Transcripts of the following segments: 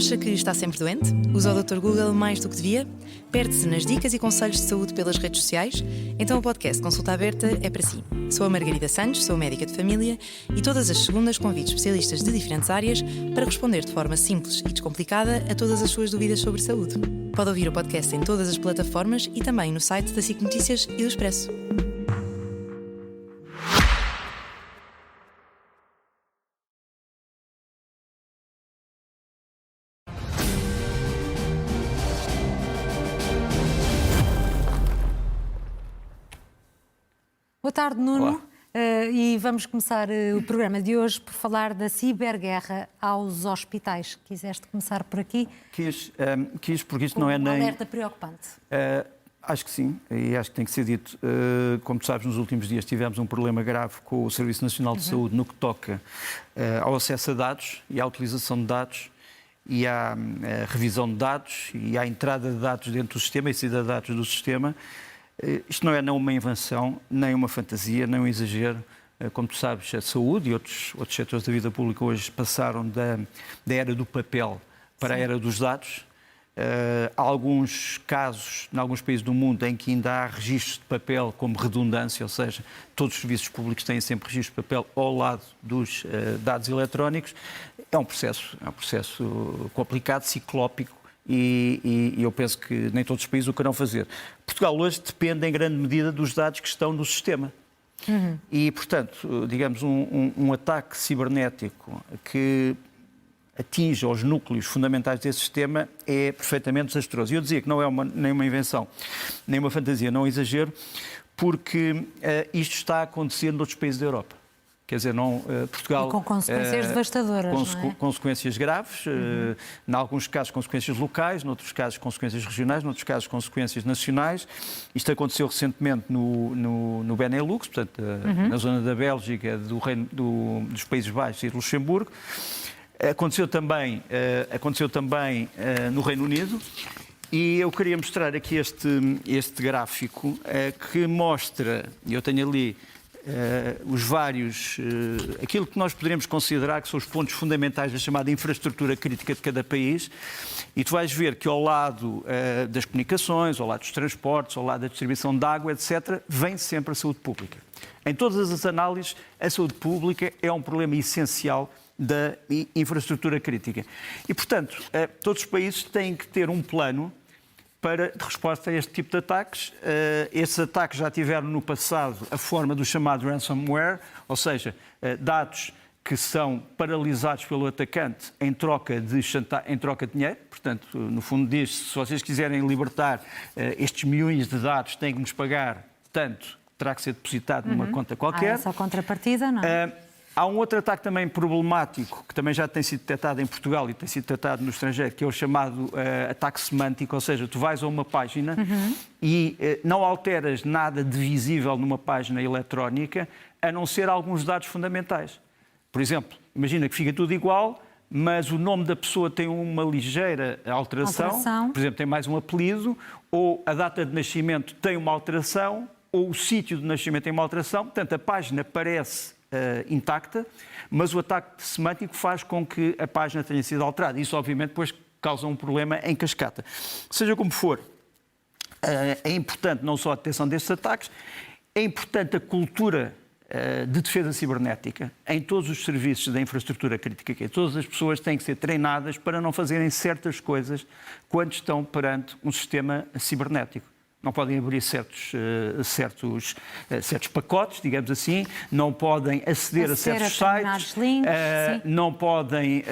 Acha que está sempre doente? Usa o Dr. Google mais do que devia? Perde-se nas dicas e conselhos de saúde pelas redes sociais? Então o podcast Consulta Aberta é para si. Sou a Margarida Santos, sou médica de família e todas as segundas convido especialistas de diferentes áreas para responder de forma simples e descomplicada a todas as suas dúvidas sobre saúde. Pode ouvir o podcast em todas as plataformas e também no site da SIC Notícias e do Expresso. Boa tarde, Nuno. E vamos começar o programa de hoje por falar da ciberguerra aos hospitais. Quiseste começar por aqui? Quis porque isto não é nem... Um alerta preocupante. Acho que sim, e acho que tem que ser dito. Como tu sabes, nos últimos dias tivemos um problema grave com o Serviço Nacional de Saúde no que toca ao acesso a dados e à utilização de dados e à revisão de dados e à entrada de dados dentro do sistema e saída de dados do sistema. Isto não é nem uma invenção, nem uma fantasia, nem um exagero. Como tu sabes, a saúde e outros setores da vida pública hoje passaram da era do papel para a era dos dados. Há alguns casos, em alguns países do mundo, em que ainda há registros de papel como redundância, ou seja, todos os serviços públicos têm sempre registro de papel ao lado dos dados eletrónicos. É um processo complicado, ciclópico. E eu penso que nem todos os países o querão fazer. Portugal hoje depende em grande medida dos dados que estão no sistema. E, portanto, digamos, um ataque cibernético que atinge os núcleos fundamentais desse sistema é perfeitamente desastroso. E eu dizia que não é nem uma invenção, nem uma fantasia, não é um exagero, porque isto está a acontecer noutros países da Europa. Quer dizer, Portugal... E com consequências devastadoras, não é? Consequências graves, em alguns casos consequências locais, noutros casos consequências regionais, noutros casos consequências nacionais. Isto aconteceu recentemente no Benelux, portanto, na zona da Bélgica, dos Países Baixos e do Luxemburgo. Aconteceu também no Reino Unido. E eu queria mostrar aqui este gráfico que mostra, e eu tenho ali... os vários, aquilo que nós poderíamos considerar que são os pontos fundamentais da chamada infraestrutura crítica de cada país, e tu vais ver que ao lado das comunicações, ao lado dos transportes, ao lado da distribuição de água, etc., vem sempre a saúde pública. Em todas as análises, a saúde pública é um problema essencial da infraestrutura crítica. E, portanto, todos os países têm que ter um plano de resposta a este tipo de ataques. Esses ataques já tiveram no passado a forma do chamado ransomware, ou seja, dados que são paralisados pelo atacante em troca de dinheiro. Portanto, no fundo diz, se vocês quiserem libertar estes milhões de dados, têm que nos pagar tanto, terá que ser depositado numa conta qualquer. Há essa contrapartida, não é? Há um outro ataque também problemático, que também já tem sido detectado em Portugal e tem sido detectado no estrangeiro, que é o chamado ataque semântico, ou seja, tu vais a uma página e não alteras nada de visível numa página eletrónica, a não ser alguns dados fundamentais. Por exemplo, imagina que fica tudo igual, mas o nome da pessoa tem uma ligeira alteração. Por exemplo, tem mais um apelido, ou a data de nascimento tem uma alteração, ou o sítio de nascimento tem uma alteração. Portanto, a página parece intacta, mas o ataque semântico faz com que a página tenha sido alterada. Isso, obviamente, depois causa um problema em cascata. Seja como for, é importante não só a detecção destes ataques, é importante a cultura de defesa cibernética em todos os serviços da infraestrutura crítica, que todas as pessoas têm que ser treinadas para não fazerem certas coisas quando estão perante um sistema cibernético. Não podem abrir certos pacotes, digamos assim, não podem aceder a certos sites, links, não podem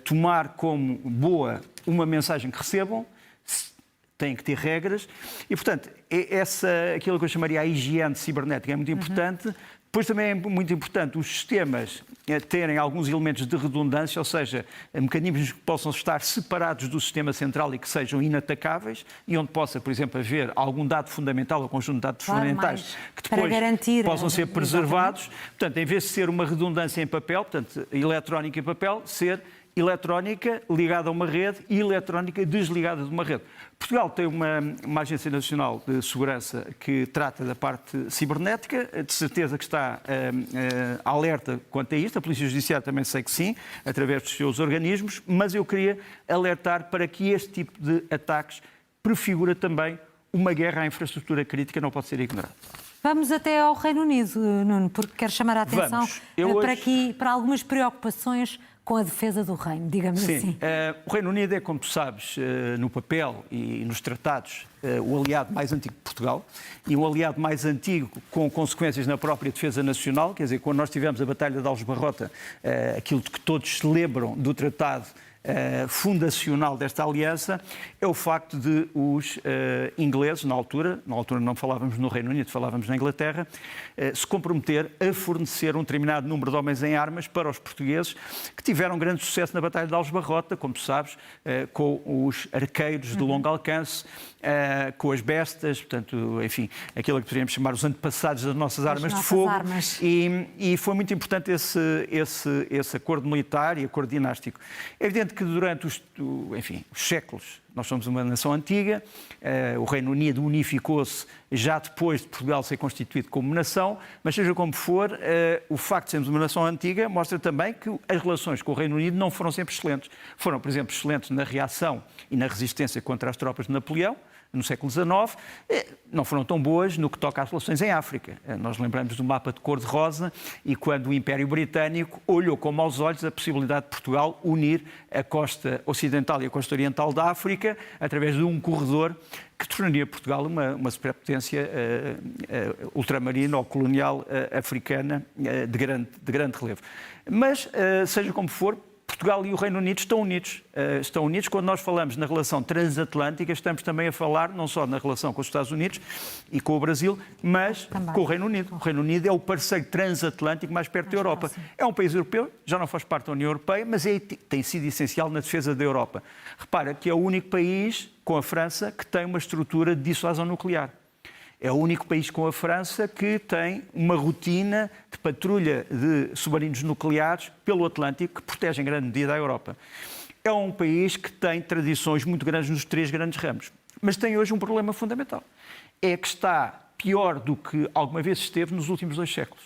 tomar como boa uma mensagem que recebam, têm que ter regras. E, portanto, aquilo que eu chamaria a higiene cibernética é muito importante. Depois também é muito importante os sistemas terem alguns elementos de redundância, ou seja, mecanismos que possam estar separados do sistema central e que sejam inatacáveis e onde possa, por exemplo, haver algum dado fundamental ou conjunto de dados fundamentais que depois possam ser preservados. Portanto, em vez de ser uma redundância em papel, portanto, eletrónica em papel, ser eletrónica ligada a uma rede e eletrónica desligada de uma rede. Portugal tem uma Agência Nacional de Segurança que trata da parte cibernética, de certeza que está alerta quanto a isto, a Polícia Judiciária também sei que sim, através dos seus organismos, mas eu queria alertar para que este tipo de ataques prefigura também uma guerra à infraestrutura crítica, não pode ser ignorado. Vamos até ao Reino Unido, Nuno, porque quero chamar a atenção para algumas preocupações com a defesa do reino, digamos assim. O Reino Unido é, como tu sabes, no papel e nos tratados, o aliado mais antigo de Portugal e um aliado mais antigo com consequências na própria defesa nacional. Quer dizer, quando nós tivemos a Batalha de Aljubarrota, aquilo que todos se lembram do tratado fundacional desta aliança é o facto de os ingleses, na altura não falávamos no Reino Unido, falávamos na Inglaterra, se comprometer a fornecer um determinado número de homens em armas para os portugueses, que tiveram grande sucesso na Batalha de Aljubarrota, como tu sabes, com os arqueiros de longo alcance, com as bestas, portanto, enfim, aquilo que poderíamos chamar os antepassados das nossas armas de fogo. E foi muito importante esse acordo militar e acordo dinástico. É evidente que durante os séculos, nós somos uma nação antiga, o Reino Unido unificou-se já depois de Portugal ser constituído como nação, mas seja como for, o facto de sermos uma nação antiga mostra também que as relações com o Reino Unido não foram sempre excelentes. Foram, por exemplo, excelentes na reação e na resistência contra as tropas de Napoleão, no século XIX, não foram tão boas no que toca às relações em África. Nós lembramos do mapa de cor-de-rosa e quando o Império Britânico olhou com maus olhos a possibilidade de Portugal unir a costa ocidental e a costa oriental da África através de um corredor que tornaria Portugal uma superpotência ultramarina ou colonial africana de grande relevo. Mas, seja como for, Portugal e o Reino Unido estão unidos. Estão unidos. Quando nós falamos na relação transatlântica, estamos também a falar não só na relação com os Estados Unidos e com o Brasil, mas também com o Reino Unido. O Reino Unido é o parceiro transatlântico mais perto da Europa. Próximo. É um país europeu, já não faz parte da União Europeia, mas tem sido essencial na defesa da Europa. Repara que é o único país, com a França, que tem uma estrutura de dissuasão nuclear. É o único país com a França que tem uma rotina de patrulha de submarinos nucleares pelo Atlântico que protege em grande medida a Europa. É um país que tem tradições muito grandes nos 3 grandes ramos, mas tem hoje um problema fundamental. É que está pior do que alguma vez esteve nos últimos 2 séculos.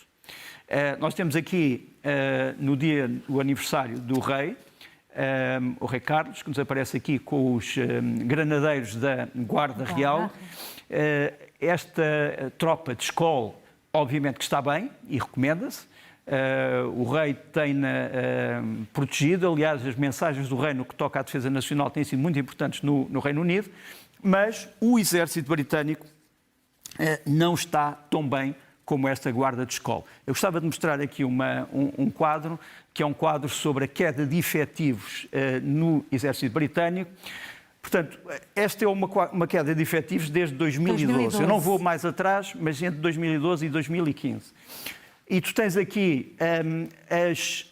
Nós temos aqui, no dia do aniversário do rei, o rei Carlos, que nos aparece aqui com os granadeiros da Guarda Real. Esta tropa de escola, obviamente que está bem e recomenda-se. O rei tem-na protegido. Aliás, as mensagens do rei no que toca à defesa nacional têm sido muito importantes no Reino Unido, mas o exército britânico não está tão bem como esta guarda de escola. Eu gostava de mostrar aqui um quadro, que é um quadro sobre a queda de efetivos no exército britânico. Portanto, esta é uma queda de efetivos desde 2012. Eu não vou mais atrás, mas entre 2012 e 2015. E tu tens aqui as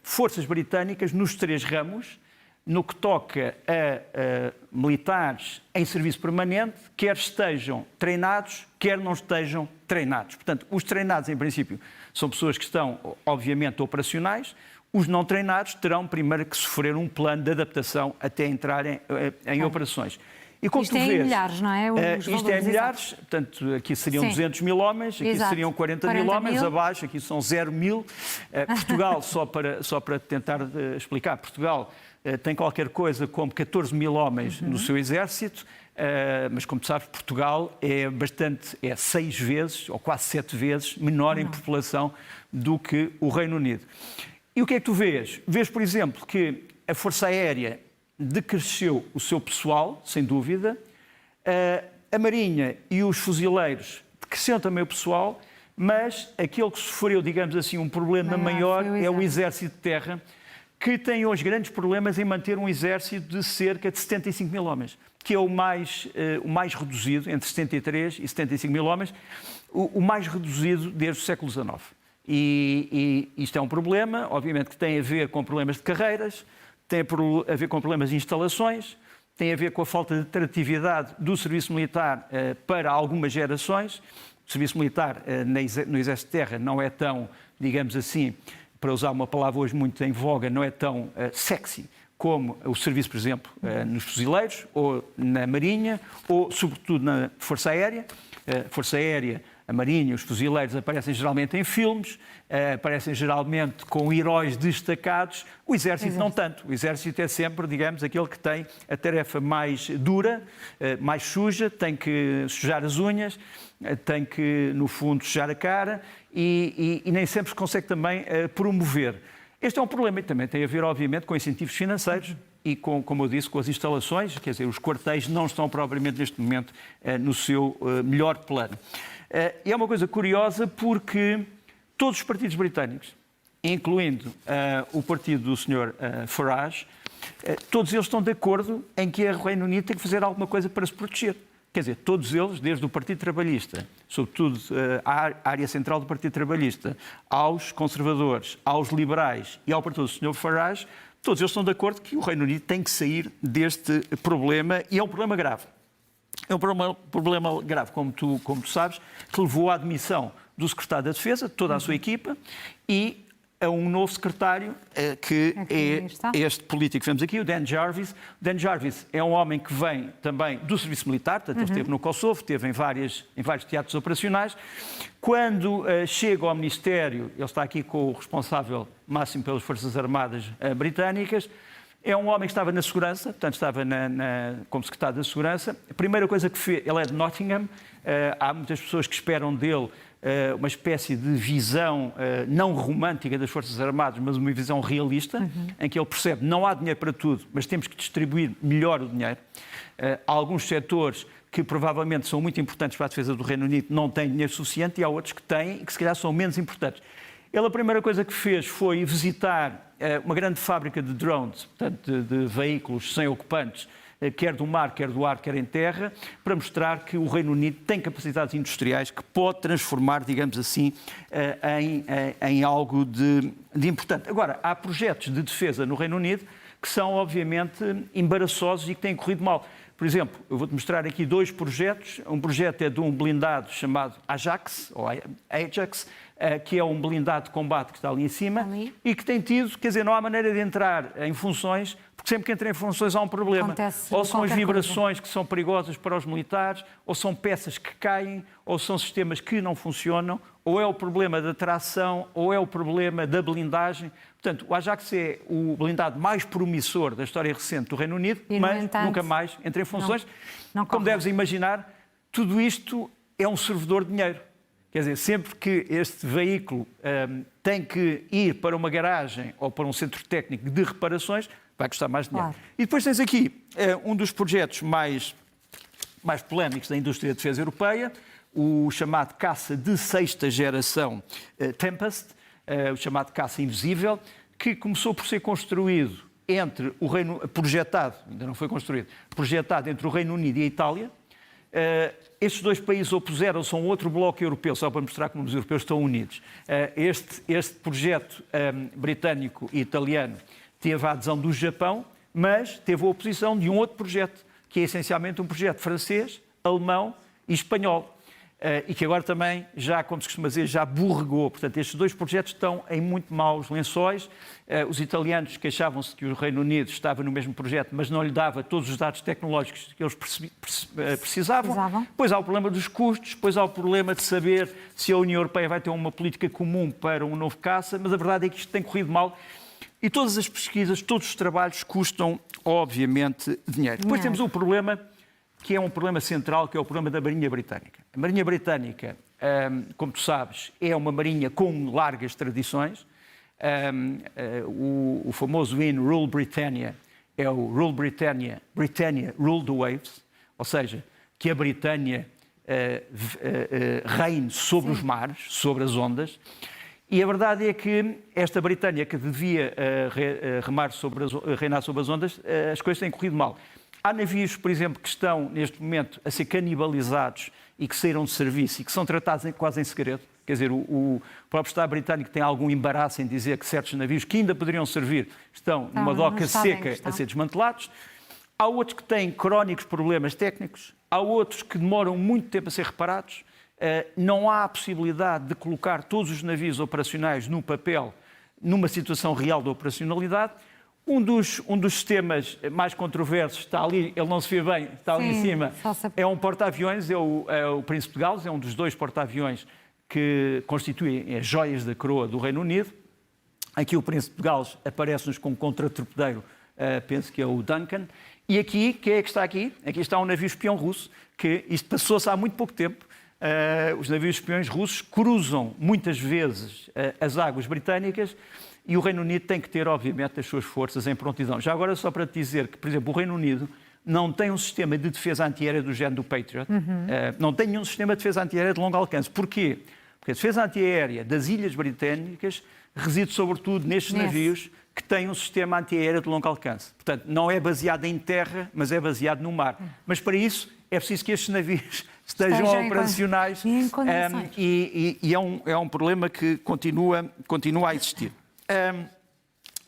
forças britânicas nos 3 ramos, no que toca a militares em serviço permanente, quer estejam treinados, quer não estejam treinados. Portanto, os treinados, em princípio, são pessoas que estão, obviamente, operacionais. Os não treinados terão primeiro que sofrer um plano de adaptação até entrarem em operações. E como isto é em milhares, não é? Isto é em milhares, portanto, aqui seriam 200 mil homens, aqui seriam 40 mil homens, abaixo, aqui são 0 mil. Portugal, só para tentar explicar, Portugal tem qualquer coisa como 14 mil homens no seu exército, mas como tu sabes, Portugal é 6 vezes, ou quase 7 vezes, menor em população do que o Reino Unido. E o que é que tu vês? Vês, por exemplo, que a Força Aérea decresceu o seu pessoal, sem dúvida, a Marinha e os fuzileiros decresceram também o pessoal, mas aquele que sofreu, digamos assim, um problema maior é o Exército de Terra, que tem hoje grandes problemas em manter um exército de cerca de 75 mil homens, que é o mais reduzido, entre 73 e 75 mil homens, o mais reduzido desde o século XIX. E isto é um problema, obviamente, que tem a ver com problemas de carreiras, tem a ver com problemas de instalações, tem a ver com a falta de atratividade do serviço militar para algumas gerações. O serviço militar no Exército de Terra não é tão, digamos assim, para usar uma palavra hoje muito em voga, não é tão sexy como o serviço, por exemplo, nos fuzileiros, ou na Marinha, ou sobretudo na Força Aérea. Força Aérea, a Marinha, os fuzileiros aparecem geralmente em filmes, aparecem geralmente com heróis destacados. O Exército não tanto. O Exército é sempre, digamos, aquele que tem a tarefa mais dura, mais suja, tem que sujar as unhas, tem que, no fundo, sujar a cara e nem sempre se consegue também promover. Este é um problema e também tem a ver, obviamente, com incentivos financeiros e, como eu disse, com as instalações. Quer dizer, os quartéis não estão propriamente neste momento no seu melhor plano. E é uma coisa curiosa porque todos os partidos britânicos, incluindo o partido do Sr. Farage, todos eles estão de acordo em que o Reino Unido tem que fazer alguma coisa para se proteger. Quer dizer, todos eles, desde o Partido Trabalhista, sobretudo a área central do Partido Trabalhista, aos conservadores, aos liberais e ao partido do Sr. Farage, todos eles estão de acordo que o Reino Unido tem que sair deste problema e é um problema grave. É um problema grave, como tu sabes, que levou à admissão do Secretário da Defesa, de toda a sua equipa, e a um novo secretário, que é este político que vemos aqui, o Dan Jarvis. O Dan Jarvis é um homem que vem também do serviço militar, portanto, ele esteve no Kosovo, esteve em vários teatros operacionais. Quando chega ao Ministério, ele está aqui com o responsável máximo pelas Forças Armadas britânicas. É um homem que estava na segurança, portanto, estava como secretário da Segurança. A primeira coisa que fez, ele é de Nottingham, há muitas pessoas que esperam dele uma espécie de visão não romântica das Forças Armadas, mas uma visão realista, em que ele percebe que não há dinheiro para tudo, mas temos que distribuir melhor o dinheiro. Há alguns setores que provavelmente são muito importantes para a defesa do Reino Unido, não têm dinheiro suficiente, e há outros que têm e que se calhar são menos importantes. Ele, a primeira coisa que fez foi visitar uma grande fábrica de drones, portanto, de veículos sem ocupantes, quer do mar, quer do ar, quer em terra, para mostrar que o Reino Unido tem capacidades industriais que pode transformar, digamos assim, em algo de importante. Agora, há projetos de defesa no Reino Unido que são, obviamente, embaraçosos e que têm corrido mal. Por exemplo, eu vou-te mostrar aqui 2 projetos. Um projeto é de um blindado chamado Ajax, que é um blindado de combate que está ali em cima e que tem tido, quer dizer, não há maneira de entrar em funções, porque sempre que entra em funções há um problema. Ou são as vibrações que são perigosas para os militares, ou são peças que caem, ou são sistemas que não funcionam, ou é o problema da tração, ou é o problema da blindagem. Portanto, o Ajax é o blindado mais promissor da história recente do Reino Unido, mas nunca mais entra em funções. Como deves imaginar, tudo isto é um servidor de dinheiro. Quer dizer, sempre que este veículo tem que ir para uma garagem ou para um centro técnico de reparações, vai custar mais dinheiro. Claro. E depois tens aqui um dos projetos mais polémicos da indústria de defesa europeia, o chamado caça de 6ª geração Tempest, o chamado caça invisível, que começou por ser construído projetado, ainda não foi construído, projetado entre o Reino Unido e a Itália. Estes 2 países opuseram-se a um outro bloco europeu, só para mostrar como os europeus estão unidos. Este projeto britânico e italiano teve a adesão do Japão, mas teve a oposição de um outro projeto, que é essencialmente um projeto francês, alemão e espanhol. E que agora também, como se costuma dizer, já borregou. Portanto, estes 2 projetos estão em muito maus lençóis. Os italianos queixavam-se que o Reino Unido estava no mesmo projeto, mas não lhe dava todos os dados tecnológicos que eles precisavam. Depois há o problema dos custos, depois há o problema de saber se a União Europeia vai ter uma política comum para um novo caça, mas a verdade é que isto tem corrido mal. E todas as pesquisas, todos os trabalhos custam, obviamente, dinheiro. Depois temos um problema que é um problema central, que é o problema da Marinha Britânica. A Marinha Britânica, como tu sabes, é uma marinha com largas tradições. O famoso hino Rule Britannia é o Rule Britannia, Britannia Rule the Waves, ou seja, que a Britânia reine sobre os mares, sobre as ondas. E a verdade é que esta Britânia, que devia reinar sobre as ondas, as coisas têm corrido mal. Há navios, por exemplo, que estão neste momento a ser canibalizados e que saíram de serviço e que são tratados quase em segredo. Quer dizer, o próprio Estado britânico tem algum embaraço em dizer que certos navios que ainda poderiam servir estão numa doca seca a ser desmantelados. Há outros que têm crónicos problemas técnicos, há outros que demoram muito tempo a ser reparados. Não há a possibilidade de colocar todos os navios operacionais no papel numa situação real de operacionalidade. Um dos sistemas mais controversos está ali, ele não se vê bem, está ali em cima, é um porta-aviões, é o Príncipe de Gales, é um dos 2 porta-aviões que constituem as joias da coroa do Reino Unido. Aqui o Príncipe de Gales aparece-nos com um contratorpedeiro, penso que é o Duncan. E aqui, quem é que está aqui? Aqui está um navio espião russo, que isto passou-se há muito pouco tempo. Os navios espiões russos cruzam muitas vezes as águas britânicas e o Reino Unido tem que ter, obviamente, as suas forças em prontidão. Já agora, só para te dizer que, por exemplo, o Reino Unido não tem um sistema de defesa antiaérea do género do Patriot, não tem nenhum sistema de defesa antiaérea de longo alcance. Porquê? Porque a defesa antiaérea das ilhas britânicas reside sobretudo nestes navios que têm um sistema antiaéreo de longo alcance. Portanto, não é baseado em terra, mas é baseado no mar. Mas para isso é preciso que estes navios estejam operacionais e é um problema que continua a existir.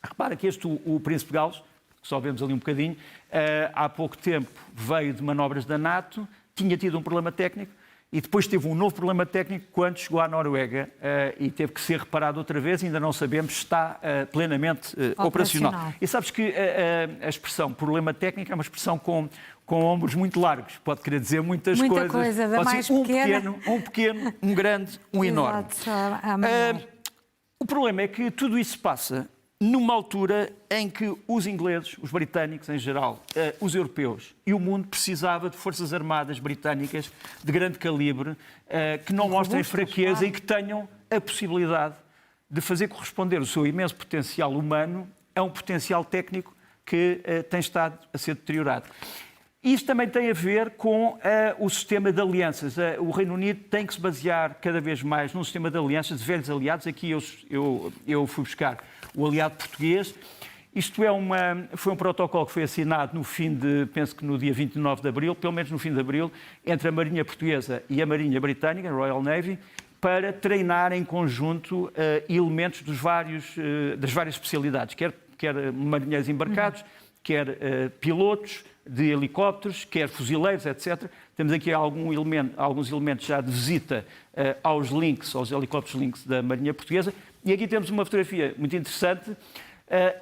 Repara que o Príncipe de Gales, que só vemos ali um bocadinho, há pouco tempo veio de manobras da NATO, tinha tido um problema técnico e depois teve um novo problema técnico quando chegou à Noruega e teve que ser reparado outra vez, ainda não sabemos se está plenamente operacional. E sabes que a expressão problema técnico é uma expressão com ombros muito largos, pode querer dizer muita coisa, da mais pequena. Um pequeno, um grande, um enorme. O problema é que tudo isso se passa numa altura em que os ingleses, os britânicos em geral, os europeus e o mundo precisava de forças armadas britânicas de grande calibre, que não mostrem fraqueza e que tenham a possibilidade de fazer corresponder o seu imenso potencial humano a um potencial técnico que tem estado a ser deteriorado. Isto também tem a ver com o sistema de alianças. O Reino Unido tem que se basear cada vez mais num sistema de alianças, de velhos aliados. Aqui eu fui buscar o aliado português. Isto foi um protocolo que foi assinado penso que no dia 29 de Abril, pelo menos no fim de Abril, entre a Marinha Portuguesa e a Marinha Britânica, a Royal Navy, para treinar em conjunto elementos das várias especialidades, quer marinheiros embarcados, quer pilotos de helicópteros, quer fuzileiros, etc. Temos aqui alguns elementos já de visita aos helicópteros Lynx da Marinha Portuguesa. E aqui temos uma fotografia muito interessante.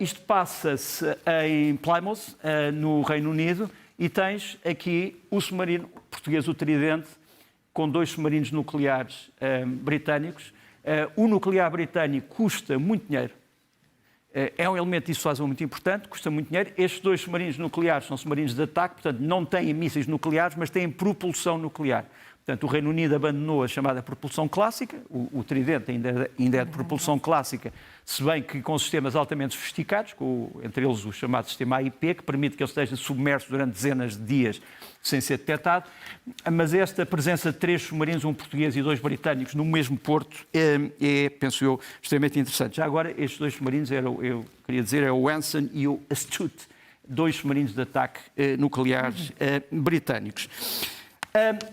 Isto passa-se em Plymouth, no Reino Unido, e tens aqui o submarino português, o Tridente, com 2 submarinos nucleares britânicos. O nuclear britânico custa muito dinheiro. É um elemento de dissuasão muito importante, custa muito dinheiro. Estes 2 submarinos nucleares são submarinos de ataque, portanto, não têm mísseis nucleares, mas têm propulsão nuclear. Portanto, o Reino Unido abandonou a chamada propulsão clássica, o Tridente ainda é de propulsão clássica, se bem que com sistemas altamente sofisticados, entre eles o chamado sistema AIP, que permite que ele esteja submerso durante dezenas de dias sem ser detectado. Mas esta presença de 3 submarinos, um português e 2 britânicos, no mesmo porto, penso eu, extremamente interessante. Já agora, estes 2 submarinos, eu queria dizer, é o Anson e o Astute, 2 submarinos de ataque nucleares britânicos.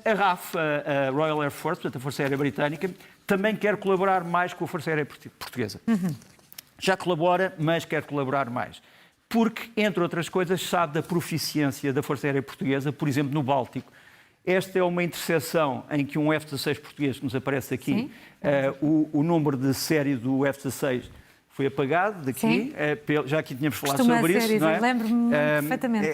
A RAF, a Royal Air Force, portanto a Força Aérea Britânica, também quer colaborar mais com a Força Aérea Portuguesa. Já colabora, mas quer colaborar mais. Porque, entre outras coisas, sabe da proficiência da Força Aérea Portuguesa, por exemplo, no Báltico. Esta é uma interseção em que um F-16 português que nos aparece aqui, o número de série do F-16 foi apagado daqui, já aqui tínhamos falado sobre isso, não é? Lembro-me perfeitamente.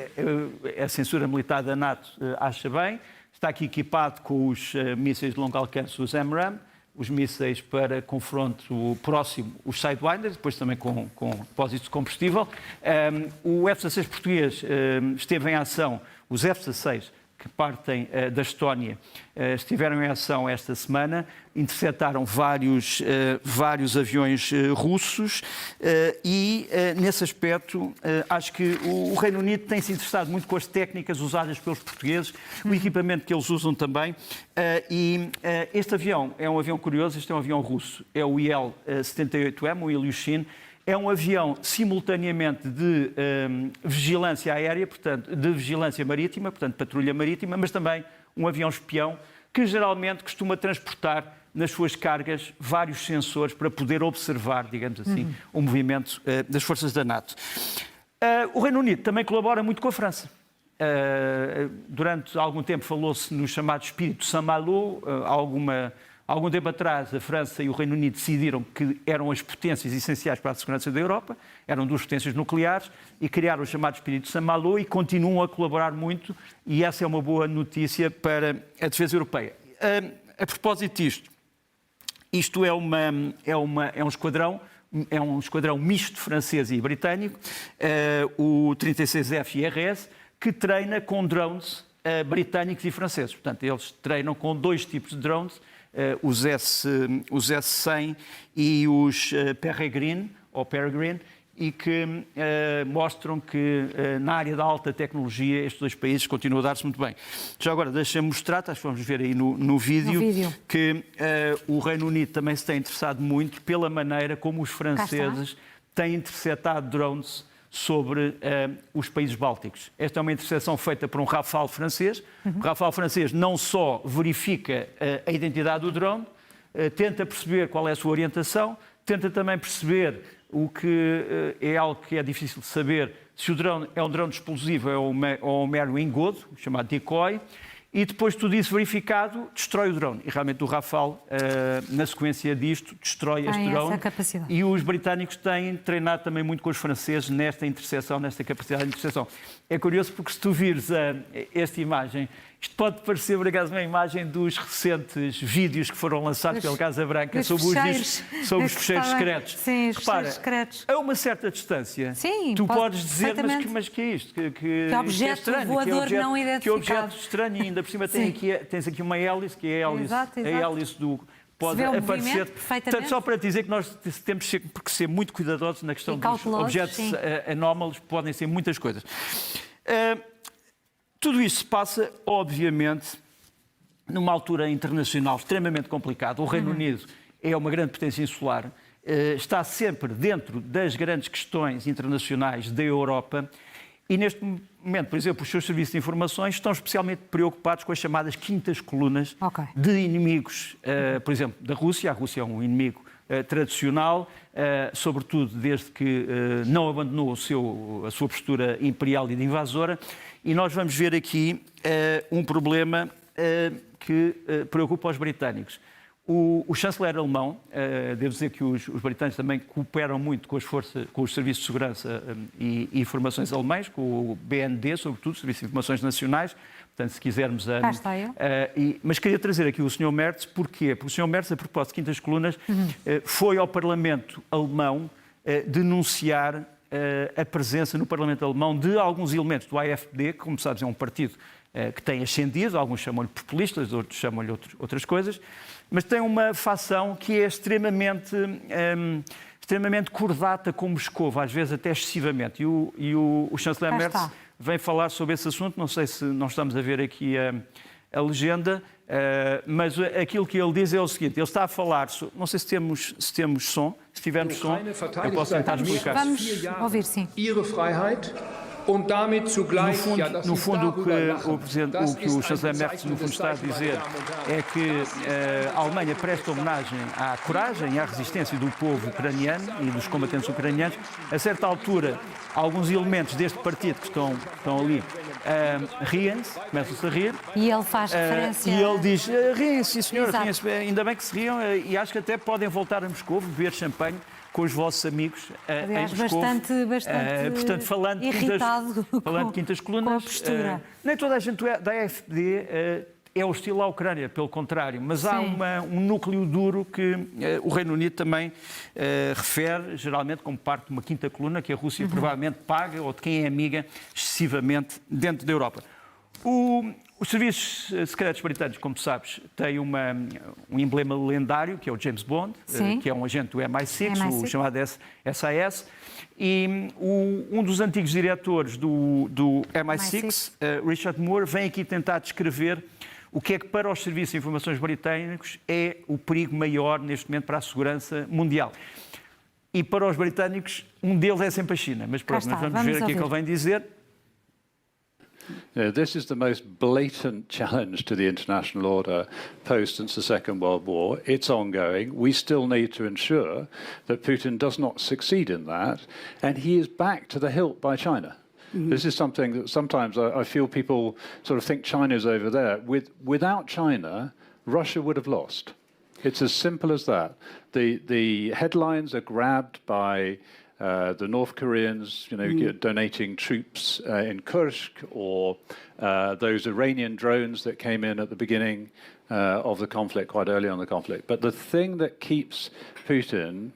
A censura militar da NATO acha bem. Está aqui equipado com os mísseis de longo alcance, os AMRAAM, os mísseis para confronto próximo, os Sidewinders, depois também com depósitos de combustível. O F-16 português esteve em ação, os F-16 que partem da Estónia estiveram em ação esta semana, interceptaram vários aviões russos e, nesse aspecto, acho que o Reino Unido tem se interessado muito com as técnicas usadas pelos portugueses, o equipamento que eles usam também. Este avião é um avião curioso, este é um avião russo, é o IL-78M, o Ilyushin. É um avião simultaneamente de vigilância aérea, portanto, de vigilância marítima, portanto, patrulha marítima, mas também um avião espião que geralmente costuma transportar nas suas cargas vários sensores para poder observar, digamos assim, o movimento das forças da NATO. O Reino Unido também colabora muito com a França. Durante algum tempo falou-se no chamado espírito Saint-Malo, Há algum tempo atrás, a França e o Reino Unido decidiram que eram as potências essenciais para a segurança da Europa, eram duas potências nucleares, e criaram o chamado espírito de Saint-Malo e continuam a colaborar muito, e essa é uma boa notícia para a defesa europeia. A propósito disto, isto é um esquadrão misto francês e britânico, o 36F IRS, que treina com drones britânicos e franceses. Portanto, eles treinam com dois tipos de drones, os S-100 e os Peregrine, e que mostram que na área da alta tecnologia estes dois países continuam a dar-se muito bem. Já agora, deixa-me mostrar, acho que vamos ver aí no vídeo, que o Reino Unido também se tem interessado muito pela maneira como os franceses têm interceptado drones sobre os países bálticos. Esta é uma intercepção feita por um Rafale francês. O Rafale francês não só verifica a identidade do drone, tenta perceber qual é a sua orientação, tenta também perceber o que é algo que é difícil de saber, se o drone é um drone explosivo ou um mero engodo, chamado decoy, e depois de tudo isso verificado, destrói o drone. E realmente o Rafale, na sequência disto, destrói este drone. E os britânicos têm treinado também muito com os franceses nesta interseção, nesta capacidade de interseção. É curioso porque se tu vires esta imagem, isto pode parecer, por acaso, uma imagem dos recentes vídeos que foram lançados pela Casa Branca sobre os fecheiros secretos. Sim, os fecheiros secretos. A uma certa distância, tu podes dizer, mas que é isto? Que objeto voador não identificado. Que objeto estranho, e ainda por cima tens aqui uma hélice, que é a hélice do... Pode aparecer. Portanto, só para dizer que nós temos que ser muito cuidadosos na questão dos objetos anómalos, podem ser muitas coisas. Tudo isso se passa, obviamente, numa altura internacional extremamente complicada. O Reino Unido é uma grande potência insular, está sempre dentro das grandes questões internacionais da Europa e, neste momento, por exemplo, os seus serviços de informações estão especialmente preocupados com as chamadas quintas colunas de inimigos, por exemplo, da Rússia. A Rússia é um inimigo tradicional, sobretudo desde que não abandonou a sua postura imperial e de invasora. E nós vamos ver aqui um problema que preocupa os britânicos. O chanceler alemão, devo dizer que os britânicos também cooperam muito com os serviços de segurança e informações alemães, com o BND, sobretudo, Serviço de Informações Nacionais. Portanto, se quisermos... mas queria trazer aqui o Sr. Merz, porquê? Porque o Sr. Merz, a propósito de quintas colunas, foi ao Parlamento alemão denunciar a presença no Parlamento alemão de alguns elementos do AfD, que, como sabes, é um partido que tem ascendido, alguns chamam-lhe populistas, outros chamam-lhe outras coisas, mas tem uma facção que é extremamente cordata com Moscou, às vezes até excessivamente. E o chanceler Merz vem falar sobre esse assunto, não sei se não estamos a ver aqui a legenda, mas aquilo que ele diz é o seguinte, ele está a falar, não sei se temos som, se tivermos som, eu posso tentar explicar. Vamos ouvir, sim. No fundo, o que o chanceler Merz no fundo está a dizer é que a Alemanha presta homenagem à coragem e à resistência do povo ucraniano e dos combatentes ucranianos. A certa altura, alguns elementos deste partido que estão ali riem-se, começam-se a rir. E ele faz referência... E ele diz, riem-se, senhor, riem-se, ainda bem que se riam, e acho que até podem voltar a Moscou, beber champanhe com os vossos amigos aliás, em Moscou. Bastante portanto, falando de quintas colunas, com a postura. Nem toda a gente da AfD é hostil à Ucrânia, pelo contrário, mas há um núcleo duro que o Reino Unido também refere, geralmente como parte de uma quinta coluna, que a Rússia provavelmente paga, ou de quem é amiga, excessivamente dentro da Europa. Os serviços secretos britânicos, como sabes, têm um emblema lendário, que é o James Bond, que é um agente do MI6, o chamado SAS, e um dos antigos diretores do MI6, Richard Moore, vem aqui tentar descrever o que é que para os serviços de informações britânicos é o perigo maior neste momento para a segurança mundial. E para os britânicos, um deles é sempre a China. Mas pronto, nós vamos ver aqui o que ele vem dizer. This is the most blatant challenge to the international order post since the Second World War. It's ongoing. We still need to ensure that Putin does not succeed in that, and he is backed to the hilt by China. This is something that sometimes I feel people sort of think China's over there. Without China, Russia would have lost. It's as simple as that. The headlines are grabbed by the North Koreans, donating troops in Kursk, or those Iranian drones that came in at the beginning of the conflict, quite early on the conflict. But the thing that keeps Putin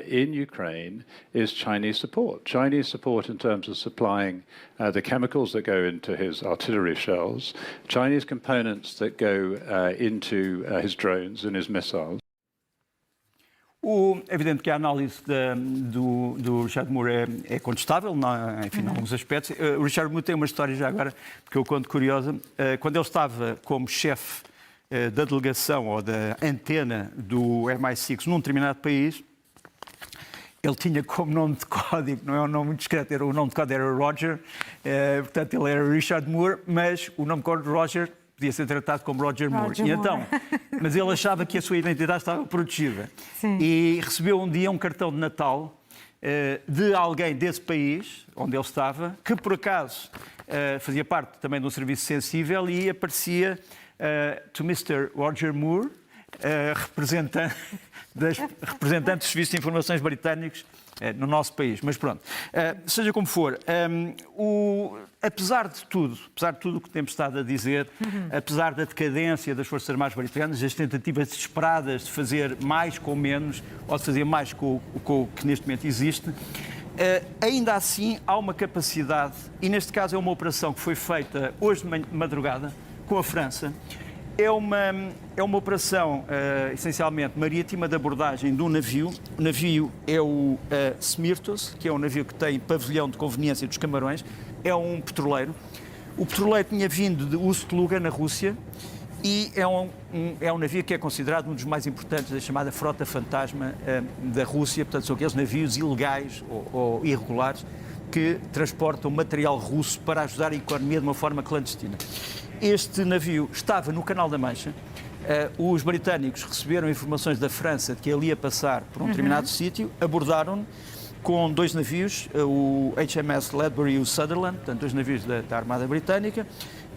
in Ukraine is Chinese support. Chinese support in terms of supplying the chemicals that go into his artillery shells, Chinese components that go into his drones and his missiles. É evidente que a análise do Richard Moore é contestável, enfim, em alguns aspectos. O Richard Moore tem uma história já agora, que eu conto curiosa. Quando ele estava como chefe da delegação ou da antena do MI6 num determinado país, ele tinha como nome de código, não é um nome muito discreto, o nome de código era Roger, portanto ele era Richard Moore, mas o nome de código Roger podia ser tratado como Roger Moore. E então, mas ele achava que a sua identidade estava protegida. Sim. E recebeu um dia um cartão de Natal de alguém desse país, onde ele estava, que por acaso fazia parte também de um serviço sensível e aparecia to Mr. Roger Moore, representante dos serviços de informações britânicos no nosso país. Mas pronto, seja como for, apesar de tudo o que temos estado a dizer, apesar da decadência das Forças Armadas Britânicas, as tentativas desesperadas de fazer mais com menos, ou de fazer mais com o que neste momento existe, ainda assim há uma capacidade, e neste caso é uma operação que foi feita hoje de madrugada com a França. É uma operação essencialmente marítima de abordagem de um navio. O navio é o Smirtos, que é um navio que tem pavilhão de conveniência dos Camarões. É um petroleiro. O petroleiro tinha vindo de Ust-Luga, na Rússia, e é um navio que é considerado um dos mais importantes da chamada frota fantasma da Rússia. Portanto, são aqueles navios ilegais ou irregulares que transportam material russo para ajudar a economia de uma forma clandestina. Este navio estava no Canal da Mancha. Os britânicos receberam informações da França de que ele ia passar por um determinado sítio, abordaram-no com dois navios, o HMS Ledbury e o Sutherland, portanto, dois navios da Armada Britânica,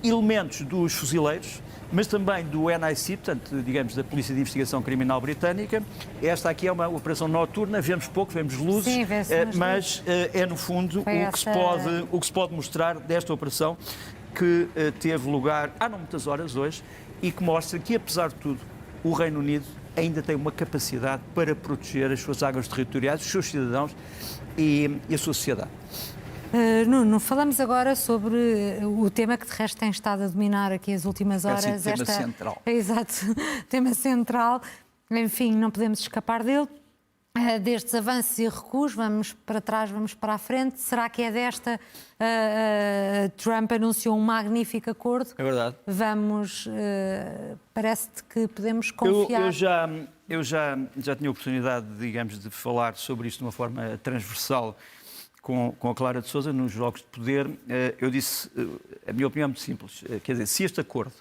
elementos dos fuzileiros, mas também do NIC, portanto, digamos, da Polícia de Investigação Criminal Britânica. Esta aqui é uma operação noturna, vemos pouco, vemos luzes, sim, mas é, no fundo, o que se pode mostrar desta operação, que teve lugar há não muitas horas hoje e que mostra que, apesar de tudo, o Reino Unido ainda tem uma capacidade para proteger as suas águas territoriais, os seus cidadãos e a sua sociedade. Nuno, falamos agora sobre o tema que de resto tem estado a dominar aqui as últimas horas. Tema central. Exato, tema central. Enfim, não podemos escapar dele. Destes avanços e recuos, vamos para trás, vamos para a frente. Será que é desta? Trump anunciou um magnífico acordo. É verdade. Vamos, parece-te que podemos confiar. Eu já tinha a oportunidade, digamos, de falar sobre isto de uma forma transversal com a Clara de Sousa nos Jogos de Poder. Eu disse, a minha opinião é muito simples, quer dizer, se este acordo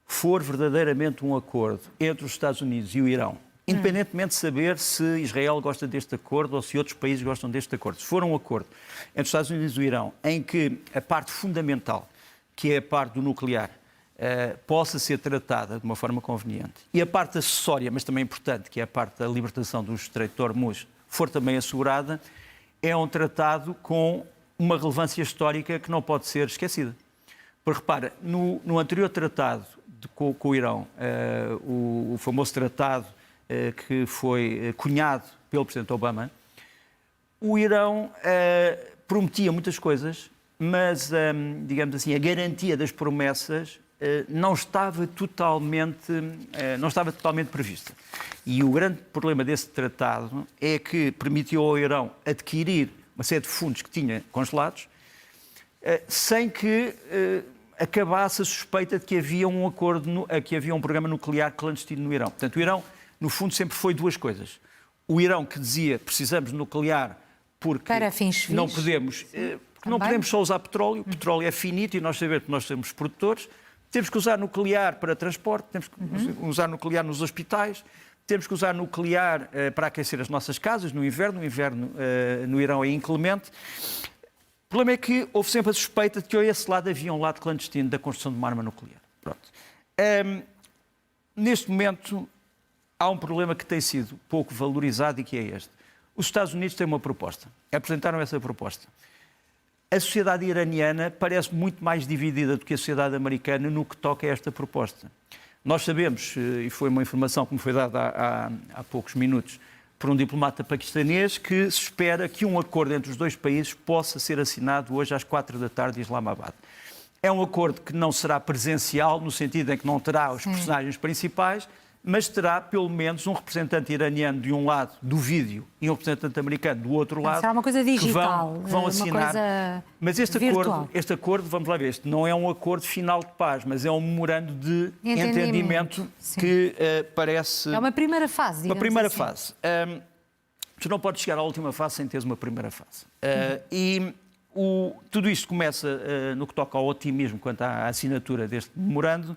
for verdadeiramente um acordo entre os Estados Unidos e o Irão, independentemente de saber se Israel gosta deste acordo ou se outros países gostam deste acordo. Se for um acordo entre os Estados Unidos e o Irão em que a parte fundamental, que é a parte do nuclear, possa ser tratada de uma forma conveniente e a parte acessória, mas também importante, que é a parte da libertação do Estreito de Hormuz, for também assegurada, é um tratado com uma relevância histórica que não pode ser esquecida. Porque, repara, no anterior tratado com o Irão, o famoso tratado que foi cunhado pelo Presidente Obama, o Irão prometia muitas coisas, mas, digamos assim, a garantia das promessas não estava totalmente prevista. E o grande problema desse tratado é que permitiu ao Irão adquirir uma série de fundos que tinha congelados, sem que acabasse a suspeita de que havia um acordo, que havia um programa nuclear clandestino no Irão. Portanto, o Irão, no fundo, sempre foi duas coisas. O Irão que dizia precisamos de nuclear porque não podemos, não podemos só usar petróleo, o petróleo é finito e nós sabemos que nós somos produtores, temos que usar nuclear para transporte, temos que usar nuclear nos hospitais, temos que usar nuclear para aquecer as nossas casas no inverno. O inverno no Irão é inclemente. O problema é que houve sempre a suspeita de que a esse lado havia um lado clandestino da construção de uma arma nuclear. Pronto. Neste momento, há um problema que tem sido pouco valorizado e que é este. Os Estados Unidos têm uma proposta, apresentaram essa proposta. A sociedade iraniana parece muito mais dividida do que a sociedade americana no que toca a esta proposta. Nós sabemos, e foi uma informação que me foi dada há poucos minutos, por um diplomata paquistanês, que se espera que um acordo entre os dois países possa ser assinado hoje às 4 da tarde em Islamabad. É um acordo que não será presencial, no sentido em que não terá os personagens principais, mas terá pelo menos um representante iraniano de um lado do vídeo e um representante americano do outro lado. Será uma coisa digital, que vão assinar. Coisa mas este acordo, vamos lá ver, este não é um acordo final de paz, mas é um memorando de entendimento que parece... É uma primeira fase, Uma primeira assim. fase. Tu não podes chegar à última fase sem teres uma primeira fase. Tudo isto começa no que toca ao otimismo quanto à assinatura deste memorando,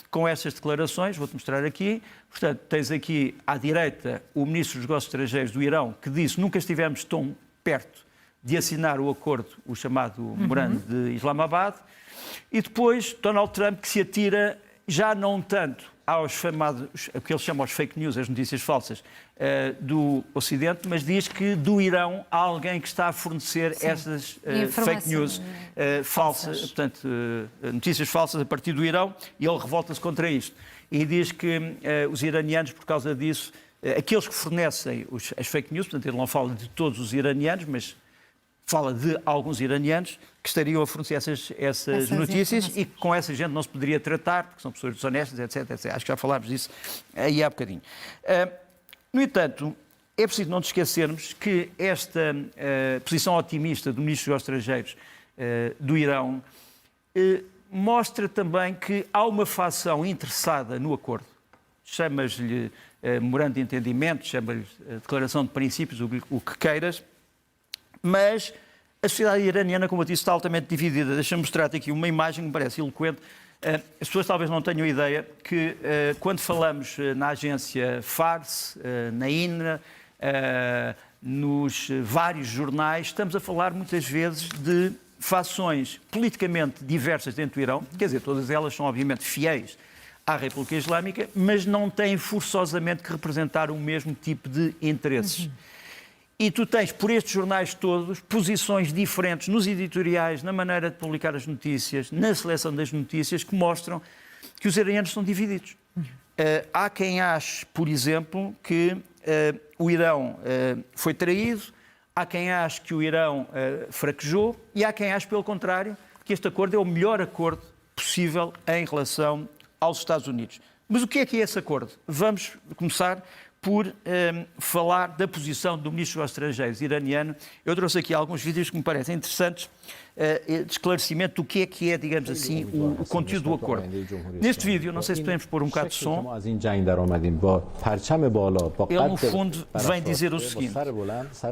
com estas declarações, vou-te mostrar aqui. Portanto, tens aqui à direita o Ministro dos Negócios Estrangeiros do Irão, que disse nunca estivemos tão perto de assinar o acordo, o chamado memorando de Islamabad, e depois Donald Trump, que se atira já não tanto aos chamados, o que ele chama os fake news, as notícias falsas do Ocidente, mas diz que do Irão há alguém que está a fornecer essas fake news falsas, portanto, notícias falsas a partir do Irão, e ele revolta-se contra isto. E diz que os iranianos, por causa disso, aqueles que fornecem as fake news, portanto, ele não fala de todos os iranianos, mas fala de alguns iranianos que estariam a fornecer essas notícias e que com essa gente não se poderia tratar, porque são pessoas desonestas, etc, etc. Acho que já falámos disso aí há bocadinho. No entanto, é preciso não nos esquecermos que esta posição otimista do Ministro dos Estrangeiros do Irão mostra também que há uma facção interessada no acordo. Chamas-lhe memorando de entendimento, chamas-lhe declaração de princípios, o que queiras, mas a sociedade iraniana, como eu disse, está altamente dividida. Deixa-me mostrar-te aqui uma imagem que me parece eloquente. As pessoas talvez não tenham ideia que quando falamos na agência Fars, na INA, nos vários jornais, estamos a falar muitas vezes de fações politicamente diversas dentro do Irão, quer dizer, todas elas são obviamente fiéis à República Islâmica, mas não têm forçosamente que representar o mesmo tipo de interesses. E tu tens, por estes jornais todos, posições diferentes nos editoriais, na maneira de publicar as notícias, na seleção das notícias, que mostram que os iranianos estão divididos. Há quem ache, por exemplo, que o Irão foi traído, há quem ache que o Irão fraquejou e há quem ache, pelo contrário, que este acordo é o melhor acordo possível em relação aos Estados Unidos. Mas o que é esse acordo? Vamos começar por falar da posição do Ministro dos Estrangeiros iraniano. Eu trouxe aqui alguns vídeos que me parecem interessantes, de esclarecimento do que é, digamos assim, o conteúdo do acordo. Neste vídeo, não sei se podemos pôr um bocado de som, ele, no fundo, vem dizer o seguinte: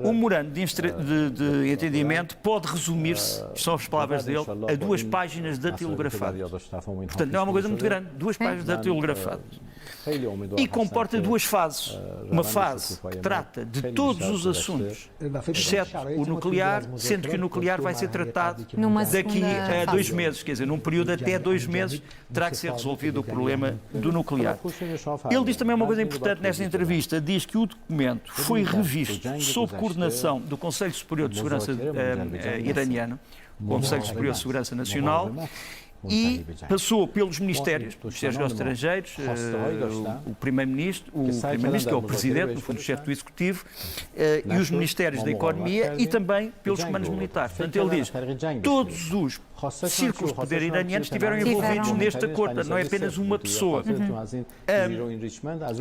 o memorando de entendimento pode resumir-se, são as palavras dele, a 2 páginas datilografadas. Portanto, não é uma coisa muito grande, 2 páginas datilografadas. E comporta 2 fases. Uma fase que trata de todos os assuntos, exceto o nuclear, sendo que o nuclear vai ser tratado daqui a 2 meses, quer dizer, num período até 2 meses terá que ser resolvido o problema do nuclear. Ele diz também uma coisa importante nesta entrevista, diz que o documento foi revisto sob coordenação do Conselho Superior de Segurança iraniano, Conselho Superior de Segurança Nacional, e passou pelos Ministérios dos Estrangeiros, o Primeiro-Ministro, que é o Presidente, no fundo, o chefe do Executivo, e os Ministérios da Economia e também pelos comandos militares. Portanto, ele diz que todos os círculos de poder iranianos estiveram envolvidos neste acordo, não é apenas uma pessoa.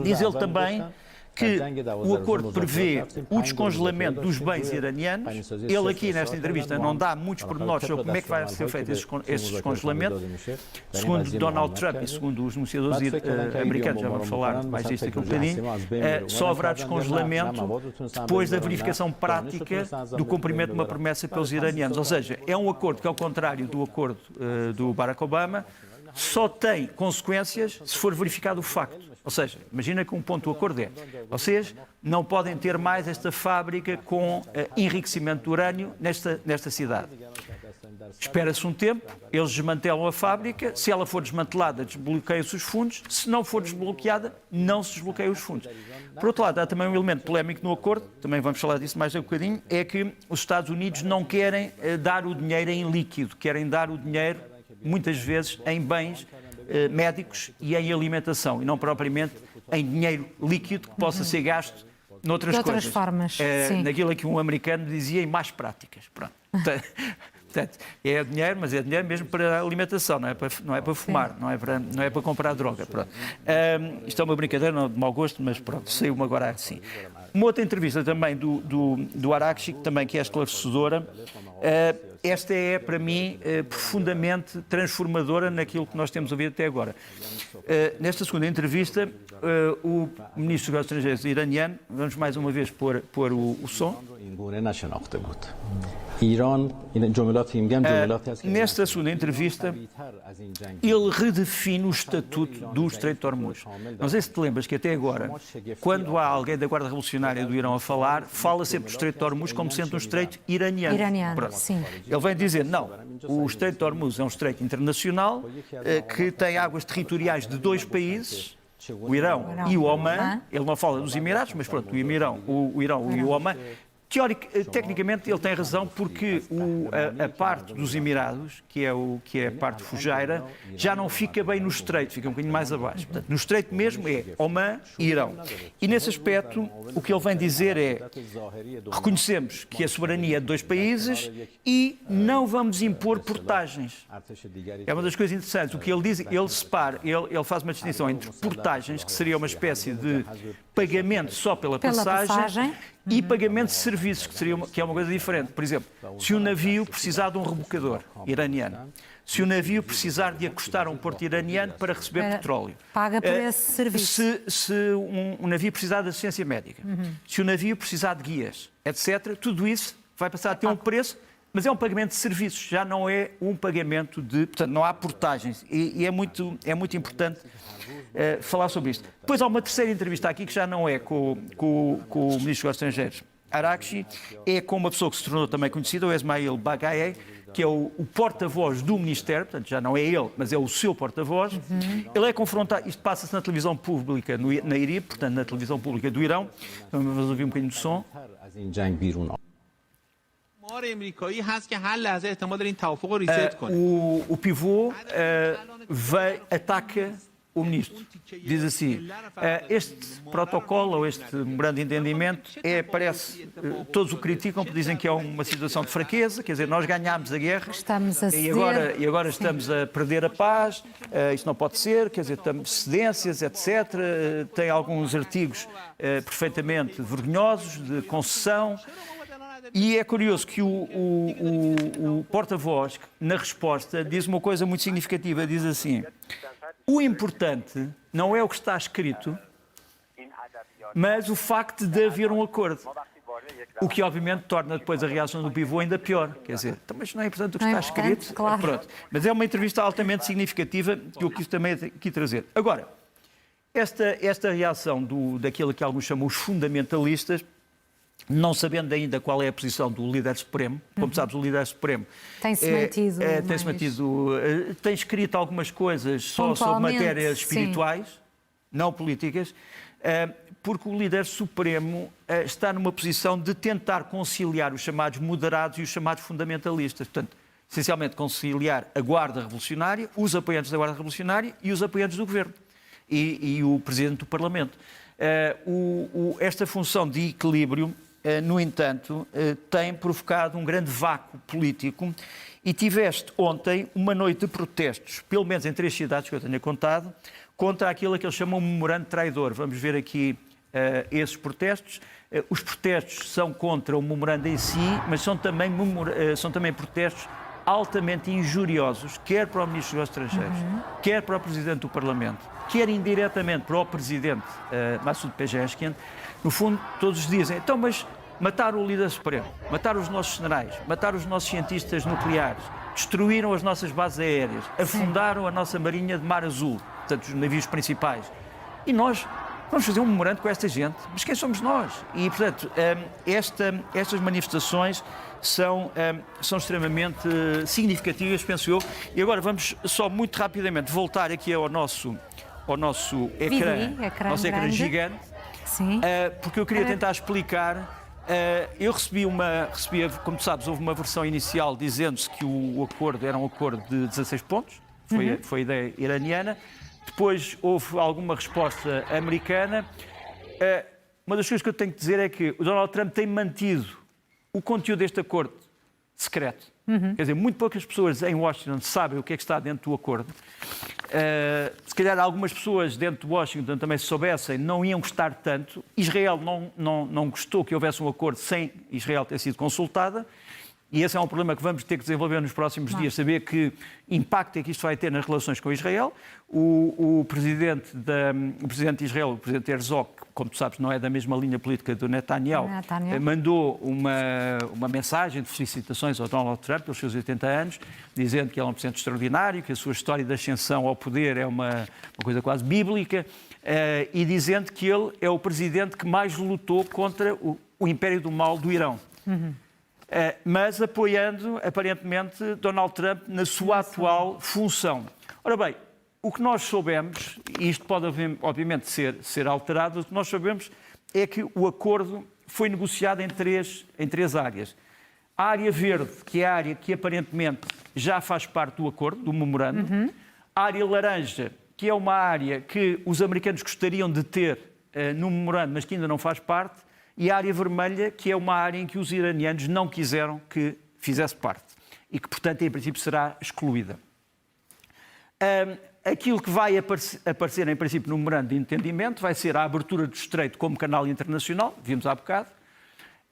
Diz ele também que o acordo prevê o descongelamento dos bens iranianos. Ele aqui, nesta entrevista, não dá muitos pormenores sobre como é que vai ser feito esse descongelamento. Segundo Donald Trump e segundo os negociadores americanos, já vamos falar mais disto aqui um bocadinho, só haverá descongelamento depois da verificação prática do cumprimento de uma promessa pelos iranianos. Ou seja, é um acordo que, ao contrário do acordo do Barack Obama, só tem consequências se for verificado o facto. Ou seja, imagina que um ponto do acordo é: vocês não podem ter mais esta fábrica com enriquecimento de urânio nesta cidade. espera-se um tempo, eles desmantelam a fábrica, se ela for desmantelada, desbloqueiam-se os fundos, se não for desbloqueada, não se desbloqueiam os fundos. Por outro lado, há também um elemento polémico no acordo, também vamos falar disso mais um bocadinho, é que os Estados Unidos não querem dar o dinheiro em líquido, querem dar o dinheiro, muitas vezes, em bens médicos e em alimentação, e não propriamente em dinheiro líquido que possa ser gasto noutras de outras coisas. formas, sim. Naquilo que um americano dizia em más práticas. Pronto. Portanto, é dinheiro, mas é dinheiro mesmo para alimentação, não é para fumar, não é para comprar droga. Pronto. Isto é uma brincadeira, não de mau gosto, mas pronto, saiu-me agora assim. Uma outra entrevista também do Araghchi, também que é esclarecedora. Esta é, para mim, profundamente transformadora naquilo que nós temos ouvido até agora. Nesta segunda entrevista, o Ministro dos Estrangeiros iraniano, vamos mais uma vez pôr o som. Nesta segunda entrevista, ele redefine o estatuto do Estreito de Hormuz. Não sei se te lembras que até agora, quando há alguém da Guarda Revolucionária do Irão a falar, fala sempre do Estreito de Hormuz como sendo um estreito iraniano. Iraniano, sim. Ele vem dizer, não, o Estreito de Hormuz é um estreito internacional que tem águas territoriais de dois países, o Irão e o Omã. Ele não fala dos Emirados, mas pronto, o Irão e o Omã. Tecnicamente ele tem razão, porque a parte dos Emirados, que é a parte fujeira, já não fica bem no estreito, fica um bocadinho mais abaixo. Portanto, no estreito mesmo é Omã e Irão. E nesse aspecto, o que ele vem dizer é: reconhecemos que a soberania é de dois países e não vamos impor portagens. É uma das coisas interessantes. O que ele diz, ele separa, ele faz uma distinção entre portagens, que seria uma espécie de pagamento só pela passagem. E pagamento de serviços, que é uma coisa diferente. Por exemplo, se um navio precisar de um rebocador iraniano, se o navio precisar de acostar a um porto iraniano para receber petróleo, paga por esse serviço. Se um navio precisar de assistência médica, se o navio precisar de guias, etc., tudo isso vai passar a ter um preço, mas é um pagamento de serviços, já não é um pagamento de... Portanto, não há portagens. E é muito importante falar sobre isto. Depois há uma terceira entrevista aqui, que já não é com o Ministro dos Estrangeiros, Araghchi, é com uma pessoa que se tornou também conhecida, o Esmail Bagaei, que é o porta-voz do Ministério, portanto já não é ele, mas é o seu porta-voz. Ele é confrontado, isto passa-se na televisão pública, na IRIB, portanto na televisão pública do Irão. Então vamos ouvir um bocadinho do som. O pivô ataca o ministro. Diz assim, este protocolo, ou este memorando de entendimento, parece, todos o criticam, porque dizem que é uma situação de fraqueza, quer dizer, nós ganhámos a guerra estamos a ceder, e agora estamos a perder a paz, isto não pode ser, quer dizer, cedências, etc. Tem alguns artigos perfeitamente vergonhosos, de concessão. E é curioso que o porta-voz, na resposta, diz uma coisa muito significativa, diz assim: o importante não é o que está escrito, mas o facto de haver um acordo. O que, obviamente, torna depois a reação do pivô ainda pior. Quer dizer, mas não é importante o que está escrito. Claro. Pronto. Mas é uma entrevista altamente significativa que eu quis também aqui trazer. Agora, esta reação daquilo que alguns chamam os fundamentalistas, não sabendo ainda qual é a posição do líder supremo, como sabes, o líder supremo tem-se mantido, tem escrito algumas coisas só sobre matérias espirituais, sim, não políticas, porque o líder supremo está numa posição de tentar conciliar os chamados moderados e os chamados fundamentalistas. Portanto, essencialmente conciliar a Guarda Revolucionária, os apoiantes da Guarda Revolucionária e os apoiantes do Governo e o Presidente do Parlamento. Esta função de equilíbrio, no entanto, tem provocado um grande vácuo político e tiveste ontem uma noite de protestos, pelo menos em 3 cidades que eu tenho contado, contra aquilo que eles chamam de memorando traidor. Vamos ver aqui esses protestos. Os protestos são contra o memorando em si, mas são também protestos altamente injuriosos, quer para o Ministro dos Estrangeiros, quer para o Presidente do Parlamento, quer indiretamente para o Presidente Massoud Pezeshkian. No fundo, todos dizem, então, mas mataram o líder supremo, mataram os nossos generais, mataram os nossos cientistas nucleares, destruíram as nossas bases aéreas, afundaram a nossa marinha de Mar Azul, portanto, os navios principais. E nós vamos fazer um memorando com esta gente, mas quem somos nós? E, portanto, estas manifestações são extremamente significativas, penso eu. E agora vamos só muito rapidamente voltar aqui ao nosso ecrã, nosso ecrã gigante, Sim. porque eu queria tentar explicar. Eu recebi, como tu sabes, houve uma versão inicial dizendo-se que o acordo era um acordo de 16 pontos, foi a ideia iraniana. Depois houve alguma resposta americana. Uma das coisas que eu tenho que dizer é que o Donald Trump tem mantido o conteúdo deste acordo secreto. Quer dizer, muito poucas pessoas em Washington sabem o que é que está dentro do acordo. Se calhar algumas pessoas dentro de Washington também, se soubessem, não iam gostar tanto. Israel não gostou que houvesse um acordo sem Israel ter sido consultada. E esse é um problema que vamos ter que desenvolver nos próximos dias, saber que impacto é que isto vai ter nas relações com Israel. O presidente de Israel, o presidente Herzog, como tu sabes, não é da mesma linha política do Netanyahu, mandou uma mensagem de felicitações ao Donald Trump pelos seus 80 anos, dizendo que ele é um presidente extraordinário, que a sua história de ascensão ao poder é uma coisa quase bíblica, e dizendo que ele é o presidente que mais lutou contra o império do mal do Irão. Mas apoiando, aparentemente, Donald Trump na sua atual função. Ora bem, o que nós soubemos, e isto pode obviamente ser alterado, o que nós sabemos é que o acordo foi negociado em três áreas. A área verde, que é a área que aparentemente já faz parte do acordo, do memorando. A área laranja, que é uma área que os americanos gostariam de ter no memorando, mas que ainda não faz parte. E a área vermelha, que é uma área em que os iranianos não quiseram que fizesse parte e que, portanto, em princípio será excluída. Aquilo que vai aparecer, em princípio, no memorando de entendimento vai ser a abertura do Estreito como canal internacional, vimos há bocado,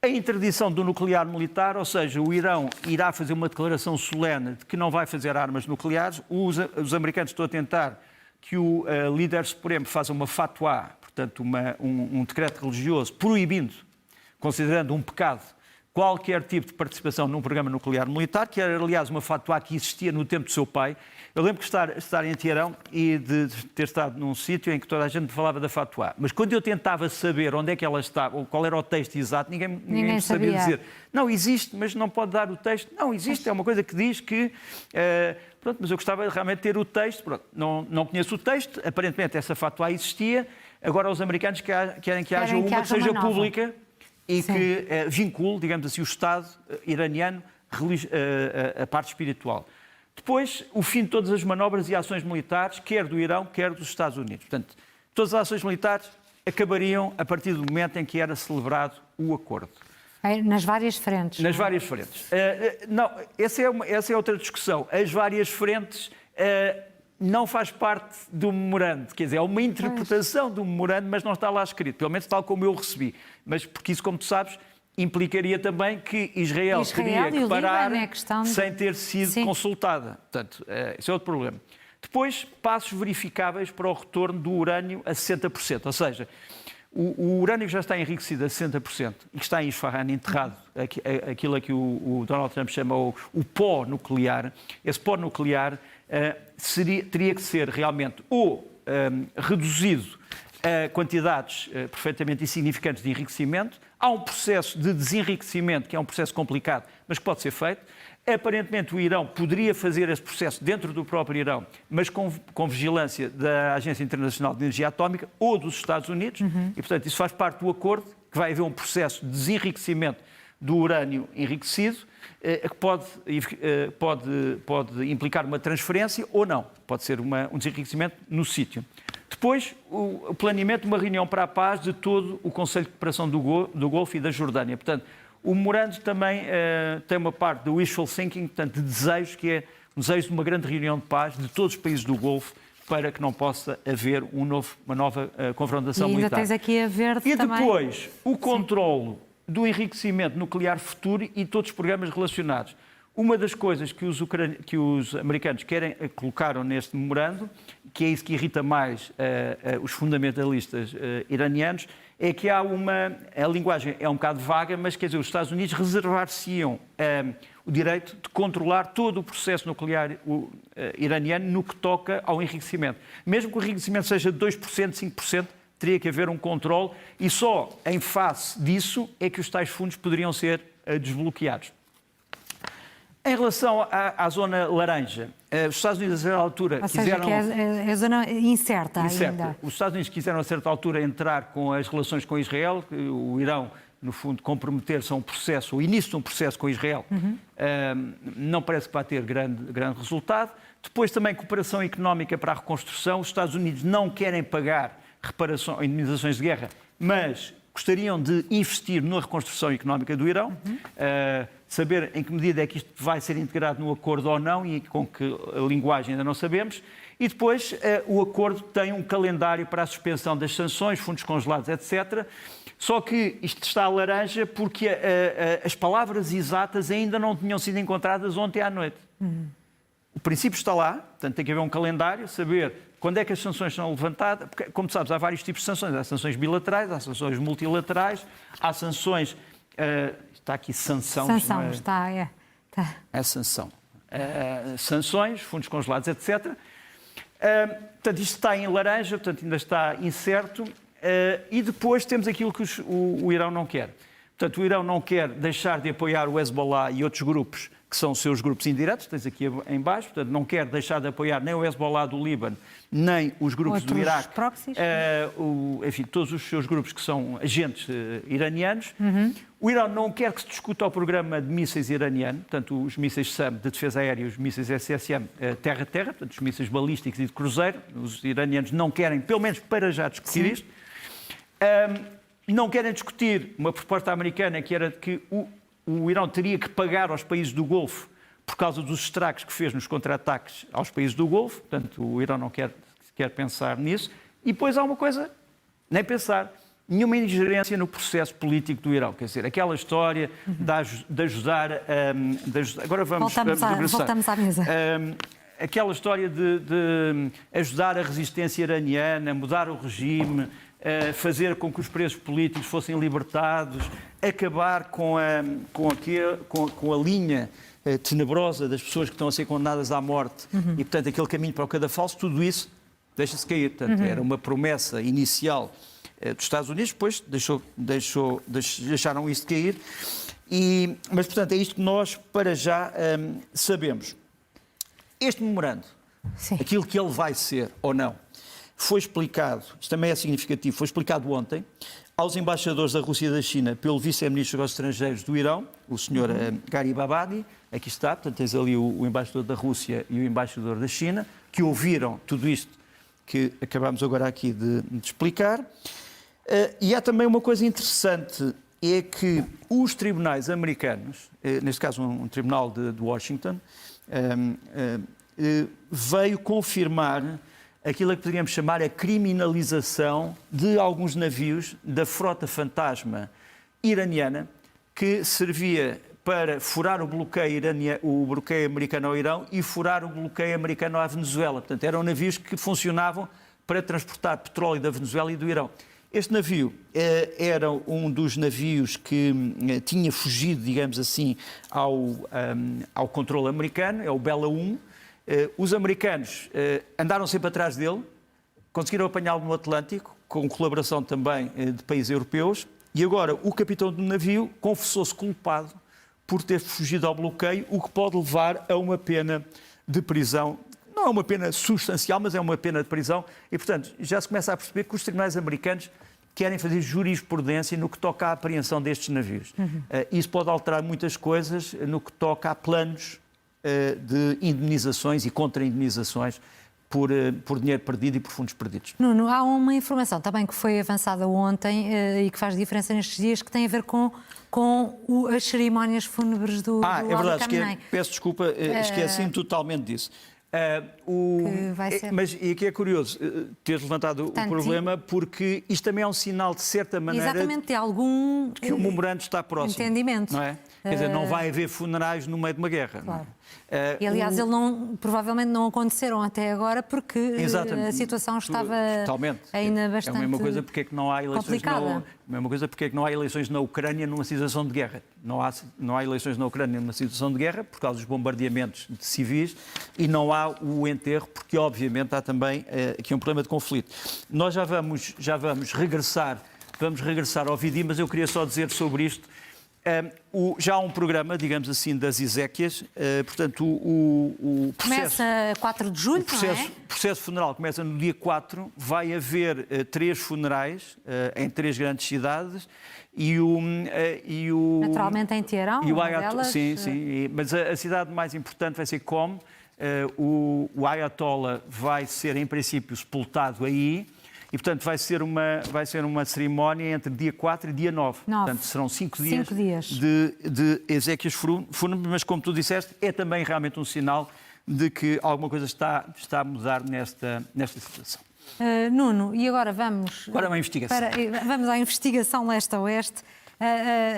a interdição do nuclear militar, ou seja, o Irão irá fazer uma declaração solene de que não vai fazer armas nucleares. Os americanos estão a tentar que o líder supremo faça uma fatwa, portanto, um decreto religioso proibindo, considerando um pecado, qualquer tipo de participação num programa nuclear militar, que era, aliás, uma fatwa que existia no tempo do seu pai. Eu lembro de estar em Teherão e de ter estado num sítio em que toda a gente falava da fatwa. Mas quando eu tentava saber onde é que ela estava, ou qual era o texto exato, ninguém sabia dizer. Não, existe, mas não pode dar o texto. Não, existe, é uma coisa que diz que... Pronto, mas eu gostava realmente de ter o texto. Pronto, não conheço o texto, aparentemente essa fatwa existia. Agora os americanos querem que haja uma que seja pública e que vincule, digamos assim, o Estado iraniano a parte espiritual. Depois, o fim de todas as manobras e ações militares, quer do Irão, quer dos Estados Unidos. Portanto, todas as ações militares acabariam a partir do momento em que era celebrado o acordo. Nas várias frentes. Nas várias frentes. Não, essa é outra discussão. As várias frentes não faz parte do memorando. Quer dizer, é uma interpretação do memorando, mas não está lá escrito. Pelo menos tal como eu recebi. Mas porque isso, como tu sabes, implicaria também que Israel teria que parar sem ter sido consultada. Portanto, esse é outro problema. Depois, passos verificáveis para o retorno do urânio a 60%. Ou seja, o urânio já está enriquecido a 60% e que está em Isfahan enterrado, aquilo a que o Donald Trump chama o pó nuclear. Esse pó nuclear teria que ser realmente reduzido a quantidades perfeitamente insignificantes de enriquecimento. Há um processo de desenriquecimento, que é um processo complicado, mas que pode ser feito. Aparentemente o Irão poderia fazer esse processo dentro do próprio Irão, mas com vigilância da Agência Internacional de Energia Atómica ou dos Estados Unidos. E, portanto, isso faz parte do acordo, que vai haver um processo de desenriquecimento do urânio enriquecido, que pode implicar uma transferência ou não. Pode ser um desenriquecimento no sítio. Depois, o planeamento de uma reunião para a paz de todo o Conselho de Cooperação do Golfo e da Jordânia. Portanto, o memorando também tem uma parte do wishful thinking, portanto, de desejo, que é um desejo de uma grande reunião de paz de todos os países do Golfo para que não possa haver uma nova confrontação militar. E ainda tens aqui a verde e também. Depois, o controlo do enriquecimento nuclear futuro e todos os programas relacionados. Uma das coisas que os americanos colocaram neste memorando, que é isso que irrita mais os fundamentalistas iranianos, é que há a linguagem é um bocado vaga, mas quer dizer, os Estados Unidos reservar-se-iam o direito de controlar todo o processo nuclear iraniano no que toca ao enriquecimento. Mesmo que o enriquecimento seja de 2%, 5%, teria que haver um controle e só em face disso é que os tais fundos poderiam ser desbloqueados. Em relação à zona laranja, os Estados Unidos, a certa altura, Ou seja, quiseram... que é a zona incerta ainda. Os Estados Unidos quiseram, a certa altura, entrar com as relações com Israel, o Irão, no fundo, comprometer-se a um processo, o início de um processo com Israel, não parece que vai ter grande resultado. Depois, também, cooperação económica para a reconstrução. Os Estados Unidos não querem pagar reparações, indemnizações de guerra, mas gostariam de investir na reconstrução económica do Irão. Saber em que medida é que isto vai ser integrado no acordo ou não e com que linguagem ainda não sabemos. E depois o acordo tem um calendário para a suspensão das sanções, fundos congelados, etc. Só que isto está a laranja porque as palavras exatas ainda não tinham sido encontradas ontem à noite. O princípio está lá, portanto tem que haver um calendário, saber quando é que as sanções são levantadas. Porque, como sabes, há vários tipos de sanções. Há sanções bilaterais, há sanções multilaterais, há sanções... Está aqui sanção. Sanção, não é? está. É sanção. Sanções, fundos congelados, etc. Portanto, isto está em laranja, portanto, ainda está incerto. E depois temos aquilo que o Irão não quer. Portanto, o Irão não quer deixar de apoiar o Hezbollah e outros grupos que são os seus grupos indiretos, tens aqui em baixo, portanto, não quer deixar de apoiar nem o Hezbollah do Líbano, nem os grupos do Iraque, enfim, todos os seus grupos que são agentes iranianos. O Irão não quer que se discuta o programa de mísseis iraniano, portanto, os mísseis SAM de defesa aérea, os mísseis SSM terra-terra, portanto, os mísseis balísticos e de cruzeiro. Os iranianos não querem, pelo menos para já, discutir isto. Não querem discutir uma proposta americana que era que o Irão teria que pagar aos países do Golfo por causa dos estragos que fez nos contra-ataques aos países do Golfo. Portanto, o Irão não quer pensar nisso. E depois há uma coisa, nem pensar, nenhuma ingerência no processo político do Irão. Quer dizer, aquela história de ajudar... agora voltamos à mesa. Aquela história de ajudar a resistência iraniana, mudar o regime, fazer com que os presos políticos fossem libertados, acabar com a linha tenebrosa das pessoas que estão a ser condenadas à morte e, portanto, aquele caminho para o cadafalso, tudo isso deixa-se cair. Portanto, era uma promessa inicial dos Estados Unidos, depois deixaram isso cair. Mas, portanto, é isto que nós, para já, sabemos. Este memorando, aquilo que ele vai ser ou não, foi explicado, isto também é significativo, foi explicado ontem aos embaixadores da Rússia e da China pelo vice-ministro dos Estrangeiros do Irão, o Sr. Garibabadi. Aqui está, portanto tens ali o embaixador da Rússia e o embaixador da China, que ouviram tudo isto que acabamos agora aqui de explicar. E há também uma coisa interessante, é que os tribunais americanos, neste caso um tribunal de Washington, veio confirmar aquilo que poderíamos chamar a criminalização de alguns navios da frota fantasma iraniana, que servia para furar o bloqueio americano ao Irão e furar o bloqueio americano à Venezuela. Portanto, eram navios que funcionavam para transportar petróleo da Venezuela e do Irão. Este navio era um dos navios que tinha fugido, digamos assim, ao controle americano, é o Bella 1. Os americanos andaram sempre atrás dele, conseguiram apanhá-lo no Atlântico, com colaboração também de países europeus, e agora o capitão do navio confessou-se culpado por ter fugido ao bloqueio, o que pode levar a uma pena de prisão. Não é uma pena substancial, mas é uma pena de prisão, e, portanto, já se começa a perceber que os tribunais americanos querem fazer jurisprudência no que toca à apreensão destes navios. Isso pode alterar muitas coisas no que toca a planos de indemnizações e contra-indemnizações por dinheiro perdido e por fundos perdidos. Nuno, há uma informação também que foi avançada ontem e que faz diferença nestes dias, que tem a ver com as cerimónias fúnebres do é verdade, peço desculpa, esqueci-me totalmente disso. Mas e aqui é curioso teres levantado o problema, porque isto também é um sinal, de certa maneira, exatamente, algum que o memorando está próximo. Entendimento. Não é? Quer dizer, não vai haver funerais no meio de uma guerra. Claro. E, aliás, provavelmente não aconteceram até agora porque a situação estava ainda bastante É a mesma coisa porque é que não há eleições na Ucrânia numa situação de guerra. Não há eleições na Ucrânia numa situação de guerra por causa dos bombardeamentos de civis e não há o enterro porque, obviamente, há também aqui um problema de conflito. Nós já vamos regressar ao Vidi, mas eu queria só dizer sobre isto. Já há um programa, digamos assim, das Ezequias, portanto, o processo... Começa 4 de julho, o processo funeral começa no dia 4, vai haver 3 funerais em 3 grandes cidades e o... Naturalmente em Teherão, sim, mas a cidade mais importante vai ser Qom, o Ayatollah vai ser, em princípio, sepultado aí. E, portanto, vai ser uma cerimónia entre dia 4 e dia 9. Portanto, serão 5 dias de exéquias fúnebres, mas, como tu disseste, é também realmente um sinal de que alguma coisa está a mudar nesta situação. Nuno, e agora vamos... Agora é uma investigação. Vamos à investigação leste-oeste,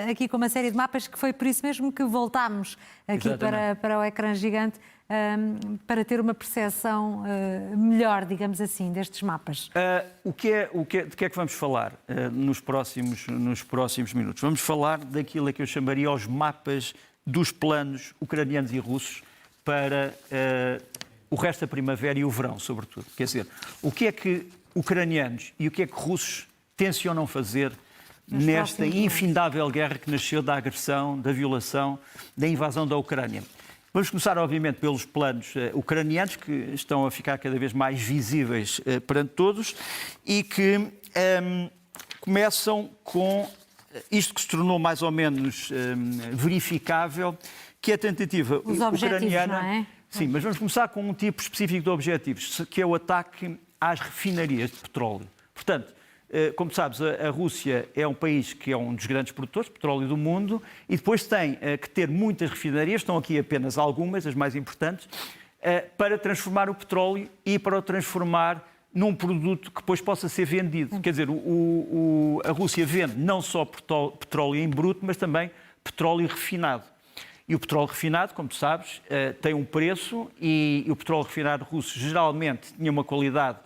aqui com uma série de mapas, que foi por isso mesmo que voltámos aqui para o ecrã gigante, para ter uma percepção melhor, digamos assim, destes mapas. De que é que vamos falar nos próximos minutos? Vamos falar daquilo que eu chamaria os mapas dos planos ucranianos e russos para o resto da primavera e o verão, sobretudo. Quer dizer, o que é que ucranianos e o que é que russos tencionam fazer nesta infindável guerra que nasceu da agressão, da violação, da invasão da Ucrânia? Vamos começar, obviamente, pelos planos ucranianos, que estão a ficar cada vez mais visíveis perante todos e que começam com isto que se tornou mais ou menos verificável, que é a tentativa ucraniana... Não é? Sim, mas vamos começar com um tipo específico de objetivos, que é o ataque às refinarias de petróleo. Portanto, como sabes, a Rússia é um país que é um dos grandes produtores de petróleo do mundo e depois tem que ter muitas refinarias, estão aqui apenas algumas, as mais importantes, para transformar o petróleo e para o transformar num produto que depois possa ser vendido. Quer dizer, a Rússia vende não só petróleo em bruto, mas também petróleo refinado. E o petróleo refinado, como tu sabes, tem um preço e o petróleo refinado russo geralmente tinha uma qualidade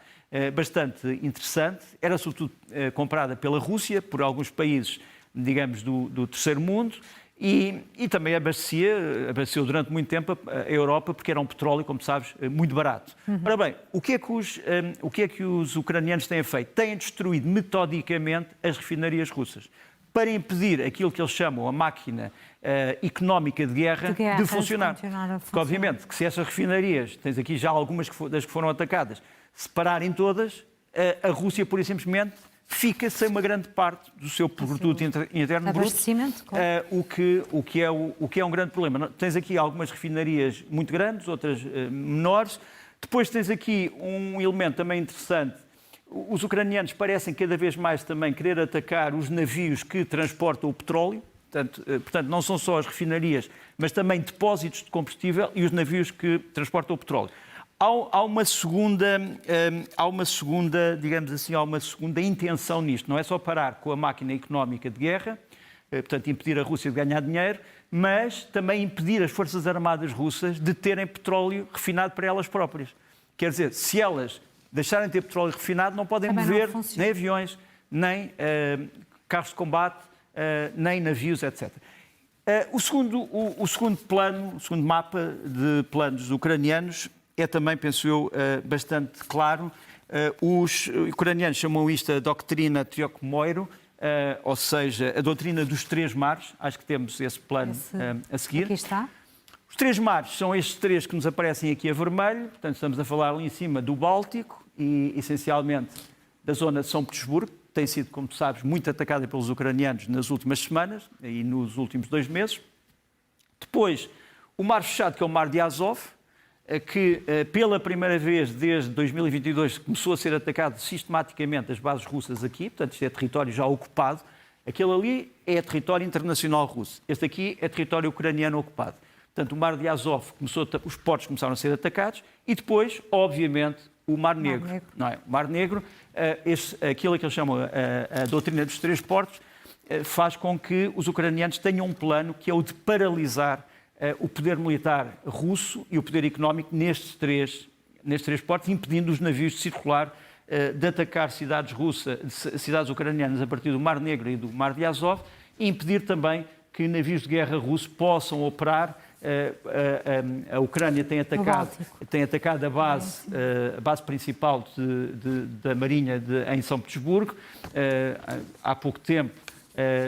bastante interessante, era sobretudo comprada pela Rússia, por alguns países, digamos, do terceiro mundo, e também abasteceu durante muito tempo a Europa, porque era um petróleo, como sabes, muito barato. Ora bem, o que é que os ucranianos têm feito? Têm destruído metodicamente as refinarias russas, para impedir aquilo que eles chamam a máquina económica de guerra de funcionar. Porque, obviamente, que se essas refinarias, tens aqui já algumas das que foram atacadas, se pararem todas, a Rússia, pura e simplesmente, fica sem uma grande parte do seu produto interno bruto, claro. o que é um grande problema. Tens aqui algumas refinarias muito grandes, outras menores. Depois tens aqui um elemento também interessante. Os ucranianos parecem cada vez mais também querer atacar os navios que transportam o petróleo. Portanto, não são só as refinarias, mas também depósitos de combustível e os navios que transportam o petróleo. Há uma segunda, digamos assim, há uma segunda intenção nisto. Não é só parar com a máquina económica de guerra, portanto, impedir a Rússia de ganhar dinheiro, mas também impedir as Forças Armadas russas de terem petróleo refinado para elas próprias. Quer dizer, se elas deixarem de ter petróleo refinado, não podem mover nem aviões, nem carros de combate, nem navios, etc. O segundo plano, o segundo mapa de planos ucranianos é também, penso eu, bastante claro. Os ucranianos chamam isto a doutrina Trioc-Moiro, ou seja, a doutrina dos 3 mares. Acho que temos esse plano a seguir. Aqui está. Os 3 mares são estes 3 que nos aparecem aqui a vermelho. Portanto, estamos a falar ali em cima do Báltico e, essencialmente, da zona de São Petersburgo, que tem sido, como tu sabes, muito atacada pelos ucranianos nas últimas semanas e nos últimos 2 meses. Depois, o mar fechado, que é o mar de Azov, que pela primeira vez desde 2022 começou a ser atacado sistematicamente as bases russas aqui, portanto isto é território já ocupado. Aquele ali é território internacional russo, este aqui é território ucraniano ocupado. Portanto, o mar de Azov, os portos começaram a ser atacados e depois, obviamente, o Mar Negro. Não é? O Mar Negro, aquilo que eles chamam a doutrina dos 3 portos, faz com que os ucranianos tenham um plano que é o de paralisar o poder militar russo e o poder económico nestes três portos, impedindo os navios de circular, de atacar cidades ucranianas a partir do Mar Negro e do Mar de Azov, e impedir também que navios de guerra russos possam operar. A Ucrânia tem atacado a base principal da Marinha em São Petersburgo. Há pouco tempo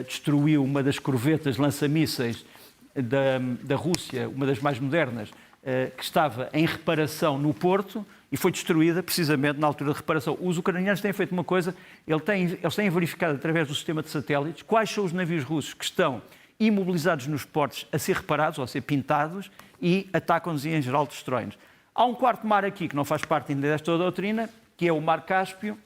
destruiu uma das corvetas lança-mísseis da Rússia, uma das mais modernas, que estava em reparação no porto e foi destruída precisamente na altura de reparação. Os ucranianos têm feito uma coisa, eles têm verificado através do sistema de satélites quais são os navios russos que estão imobilizados nos portos a ser reparados ou a ser pintados e atacam-nos e em geral destroem-nos. Há um quarto mar aqui que não faz parte ainda desta doutrina, que é o Mar Cáspio.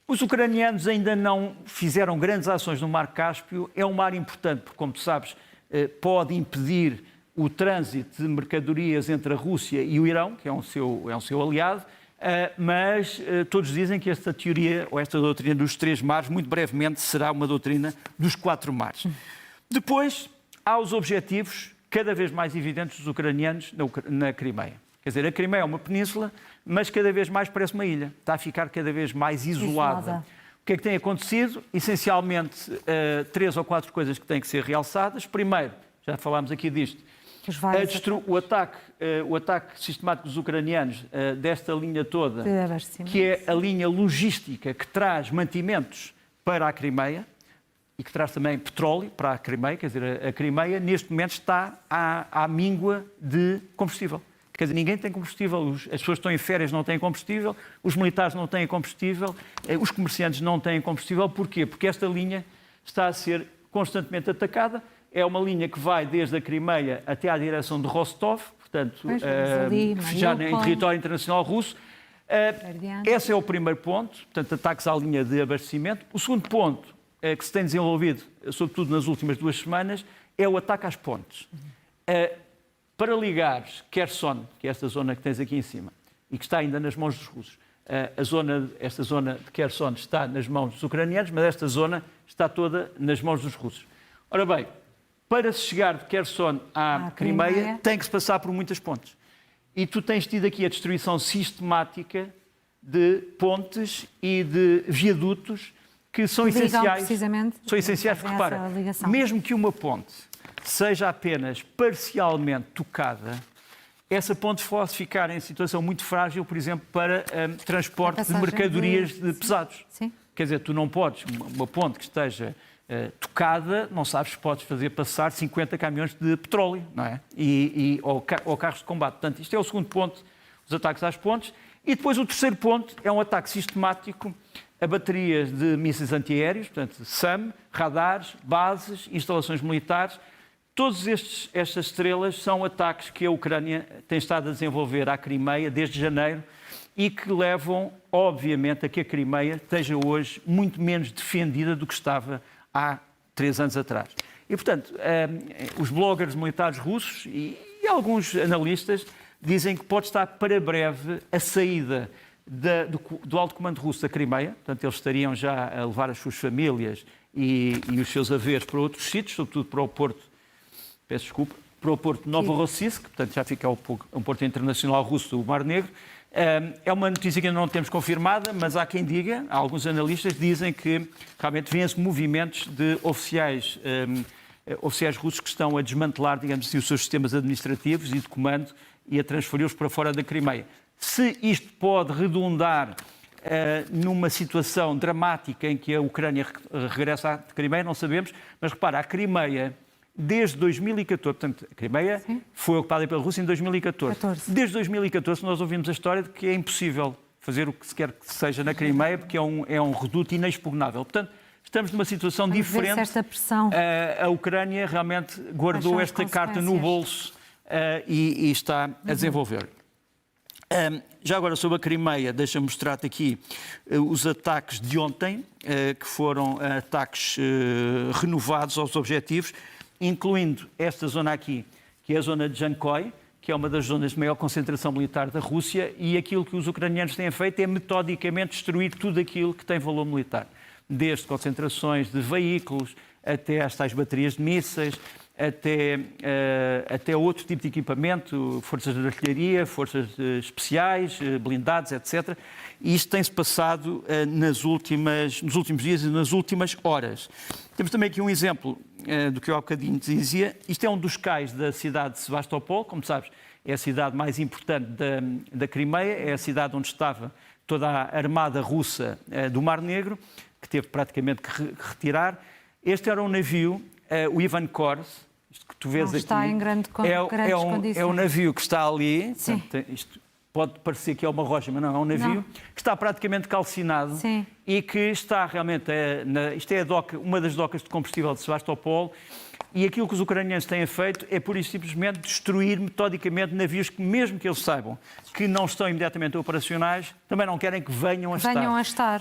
Os ucranianos ainda não fizeram grandes ações no Mar Cáspio. É um mar importante porque, como tu sabes, pode impedir o trânsito de mercadorias entre a Rússia e o Irão, que é um seu aliado, mas todos dizem que esta teoria, ou esta doutrina dos 3 mares, muito brevemente será uma doutrina dos 4 mares. Depois, há os objetivos cada vez mais evidentes dos ucranianos na Crimeia. Quer dizer, a Crimeia é uma península, mas cada vez mais parece uma ilha. Está a ficar cada vez mais isolada. O que é que tem acontecido? Essencialmente, 3 ou 4 coisas que têm que ser realçadas. Primeiro, já falámos aqui disto, o ataque sistemático dos ucranianos desta linha toda, que é a linha logística que traz mantimentos para a Crimeia e que traz também petróleo para a Crimeia. Quer dizer, a Crimeia neste momento está à míngua de combustível. Quer dizer, ninguém tem combustível, as pessoas que estão em férias não têm combustível, os militares não têm combustível, os comerciantes não têm combustível. Porquê? Porque esta linha está a ser constantemente atacada. É uma linha que vai desde a Crimeia até à direção de Rostov, portanto, já em território internacional russo. Esse é o primeiro ponto, portanto, ataques à linha de abastecimento. O segundo ponto que se tem desenvolvido, sobretudo nas últimas 2 semanas, é o ataque às pontes. Para ligares Kherson, que é esta zona que tens aqui em cima, e que está ainda nas mãos dos russos, esta zona de Kherson está nas mãos dos ucranianos, mas esta zona está toda nas mãos dos russos. Ora bem, para se chegar de Kherson à Crimeia, tem que se passar por muitas pontes. E tu tens tido aqui a destruição sistemática de pontes e de viadutos que são essenciais. São essenciais porque, repara, mesmo que uma ponte seja apenas parcialmente tocada, essa ponte pode ficar em situação muito frágil, por exemplo, para transporte de mercadorias pesados. Sim. Quer dizer, tu não podes, uma ponte que esteja tocada, não sabes se podes fazer passar 50 caminhões de petróleo, não é? Ou carros de combate. Portanto, isto é o segundo ponto, os ataques às pontes. E depois o terceiro ponto é um ataque sistemático a baterias de mísseis antiaéreos, portanto, SAM, radares, bases, instalações militares. Todas estas estrelas são ataques que a Ucrânia tem estado a desenvolver à Crimeia desde janeiro e que levam, obviamente, a que a Crimeia esteja hoje muito menos defendida do que estava há 3 anos atrás. E, portanto, os bloggers militares russos e alguns analistas dizem que pode estar para breve a saída do alto comando russo da Crimeia. Portanto, eles estariam já a levar as suas famílias e os seus haveres para outros sítios, sobretudo para o porto, para o porto de Novorossiysk, portanto já fica um porto internacional russo do Mar Negro. É uma notícia que ainda não temos confirmada, mas há quem diga, alguns analistas dizem que realmente vêm-se movimentos de oficiais russos que estão a desmantelar, digamos assim, os seus sistemas administrativos e de comando e a transferi-los para fora da Crimeia. Se isto pode redundar numa situação dramática em que a Ucrânia regressa à Crimeia, não sabemos, mas repara, a Crimeia, desde 2014, portanto, a Crimeia foi ocupada pela Rússia em 2014. Desde 2014 nós ouvimos a história de que é impossível fazer o que se quer que seja na Crimeia, porque é um reduto inexpugnável. Portanto, estamos numa situação diferente. Esta pressão. A Ucrânia realmente guardou esta carta no bolso e está a desenvolver. Já agora sobre a Crimeia, deixa-me mostrar-te aqui os ataques de ontem, que foram ataques renovados aos objetivos, incluindo esta zona aqui, que é a zona de Jankoy, que é uma das zonas de maior concentração militar da Rússia, e aquilo que os ucranianos têm feito é metodicamente destruir tudo aquilo que tem valor militar, desde concentrações de veículos até às tais baterias de mísseis, até outro tipo de equipamento, forças de artilharia, forças especiais, blindados, etc. E isto tem-se passado nos últimos dias e nas últimas horas. Temos também aqui um exemplo do que eu há bocadinho dizia. Isto é um dos cais da cidade de Sebastopol, como sabes, é a cidade mais importante da Crimeia, é a cidade onde estava toda a armada russa do Mar Negro, que teve praticamente que retirar. Este era um navio, o Ivan Kors, isto que tu vês aqui. Está em grandes condições. É um navio que está ali. Sim. Portanto, isto pode parecer que é uma rocha, mas não, é um navio que está praticamente calcinado. Sim. E que está realmente... isto é uma das docas de combustível de Sebastopol. E aquilo que os ucranianos têm feito é, pura e simplesmente, destruir metodicamente navios que, mesmo que eles saibam que não estão imediatamente operacionais, também não querem que venham a estar.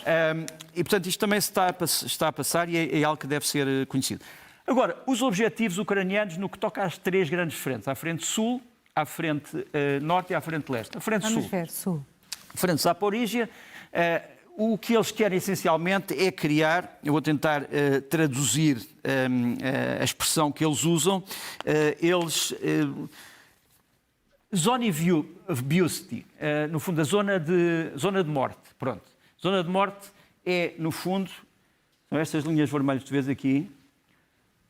E, portanto, isto também está a passar e é algo que deve ser conhecido. Agora, os objetivos ucranianos no que toca às três grandes frentes. À frente sul, à frente norte e à frente leste. A frente sul. Vamos ver, sul. A frente Zaporígia. O que eles querem essencialmente é criar, eu vou tentar traduzir a expressão que eles usam, Zone of Beauty, no fundo a zona de morte, pronto. Zona de morte é, no fundo, são estas linhas vermelhas que tu vês aqui,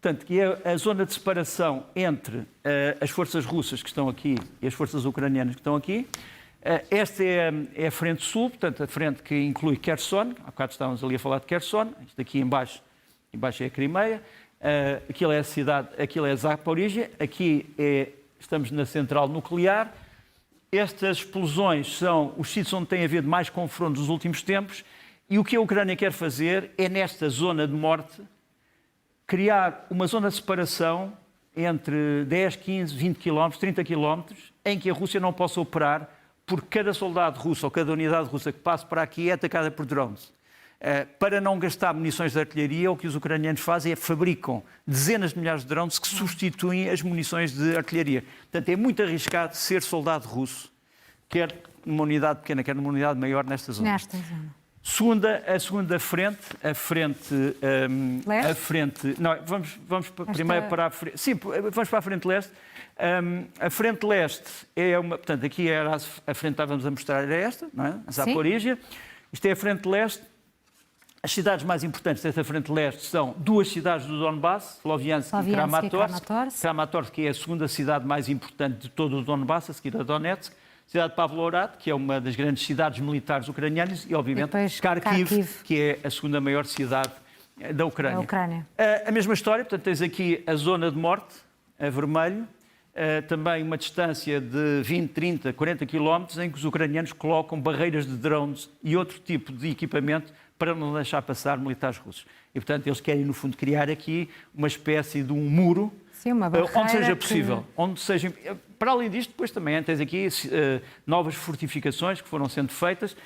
portanto, que é a zona de separação entre as forças russas que estão aqui e as forças ucranianas que estão aqui. Esta é a frente sul, portanto, a frente que inclui Kherson. Há bocado estávamos ali a falar de Kherson. Isto aqui embaixo é a Crimeia. Aquilo é a cidade, aquilo é a Zaporígia. Aqui estamos na central nuclear. Estas explosões são os sítios onde tem havido mais confrontos nos últimos tempos. E o que a Ucrânia quer fazer é, nesta zona de morte, criar uma zona de separação entre 10, 15, 20 km, 30 km, em que a Rússia não possa operar, porque cada soldado russo ou cada unidade russa que passe para aqui é atacada por drones. Para não gastar munições de artilharia, o que os ucranianos fazem é fabricam dezenas de milhares de drones que substituem as munições de artilharia. Portanto, é muito arriscado ser soldado russo, quer numa unidade pequena, quer numa unidade maior nesta zona. A segunda frente, leste? Não, vamos primeiro para a frente. Sim, vamos para a frente leste. A frente leste é uma... Portanto, aqui era a frente que estávamos a mostrar, era esta, não é? A Zaporígia. Isto é a frente leste. As cidades mais importantes desta frente leste são duas cidades do Donbass, Sloviansk e Kramatorsk. Kramatorsk, que é a segunda cidade mais importante de todo o Donbass, a seguir a Donetsk. A cidade de Pavlograd, que é uma das grandes cidades militares ucranianas, e, obviamente, Kharkiv, que é a segunda maior cidade da Ucrânia. A mesma história, portanto, tens aqui a zona de morte, a vermelho, também uma distância de 20, 30, 40 quilómetros, em que os ucranianos colocam barreiras de drones e outro tipo de equipamento para não deixar passar militares russos. E, portanto, eles querem, no fundo, criar aqui uma espécie de um muro. Sim, uma barreira onde seja possível. Onde seja... Para além disto, depois também tens aqui novas fortificações que foram sendo feitas,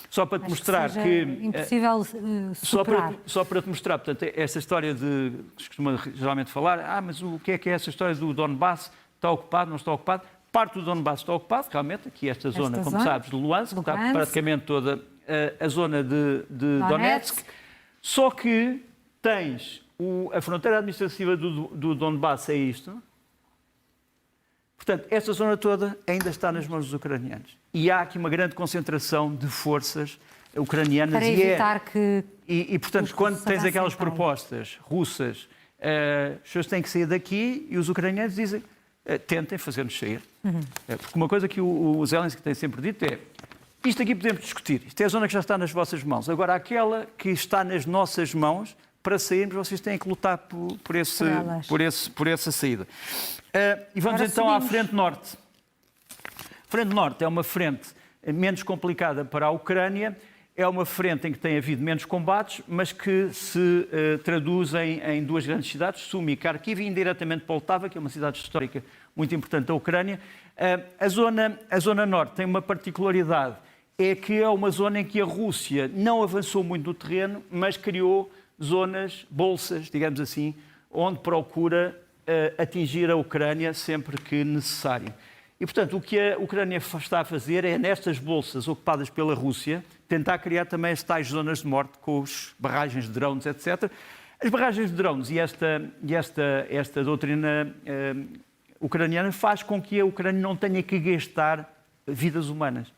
só para te mostrar que... impossível superar. Só para te mostrar, portanto, essa história de... que se costuma geralmente falar, mas o que é essa história do Donbass? Está ocupado, não está ocupado? Parte do Donbass está ocupado, realmente, aqui esta zona, como sabes, de Luhansk, está praticamente toda a zona de Donetsk. Só que tens a fronteira administrativa do Donbass, é isto. Portanto, esta zona toda ainda está nas mãos dos ucranianos. E há aqui uma grande concentração de forças ucranianas. Para evitar que... E, portanto, quando tens aquelas propostas russas, as pessoas têm que sair daqui e os ucranianos dizem tentem fazer-nos sair. Porque uma coisa que o Zelensky tem sempre dito é isto aqui podemos discutir, isto é a zona que já está nas vossas mãos. Agora, aquela que está nas nossas mãos, para sairmos, vocês têm que lutar por essa saída. E vamos agora então à frente norte. A frente norte é uma frente menos complicada para a Ucrânia, é uma frente em que tem havido menos combates, mas que se traduzem em duas grandes cidades, Sumi e Kharkiv, e indiretamente Poltava, que é uma cidade histórica muito importante da Ucrânia. A zona norte tem uma particularidade, é que é uma zona em que a Rússia não avançou muito no terreno, mas criou zonas, bolsas, digamos assim, onde procura atingir a Ucrânia sempre que necessário. E, portanto, o que a Ucrânia está a fazer é, nestas bolsas ocupadas pela Rússia, tentar criar também as tais zonas de morte com as barragens de drones, etc. As barragens de drones e esta doutrina ucraniana faz com que a Ucrânia não tenha que gastar vidas humanas.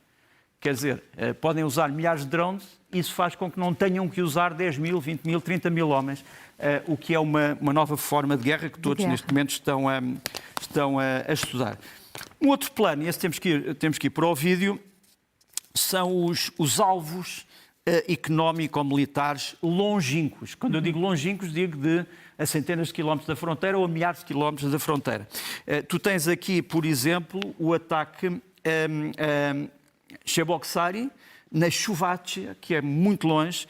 Quer dizer, podem usar milhares de drones, isso faz com que não tenham que usar 10 mil, 20 mil, 30 mil homens, o que é uma nova forma de guerra que todos neste momento estão a estudar. Um outro plano, e esse temos que ir para o vídeo, são os alvos económico-militares longínquos. Quando eu digo longínquos, digo de a centenas de quilómetros da fronteira ou a milhares de quilómetros da fronteira. Tu tens aqui, por exemplo, o ataque Cheboksary, na Chuvacha, que é muito longe.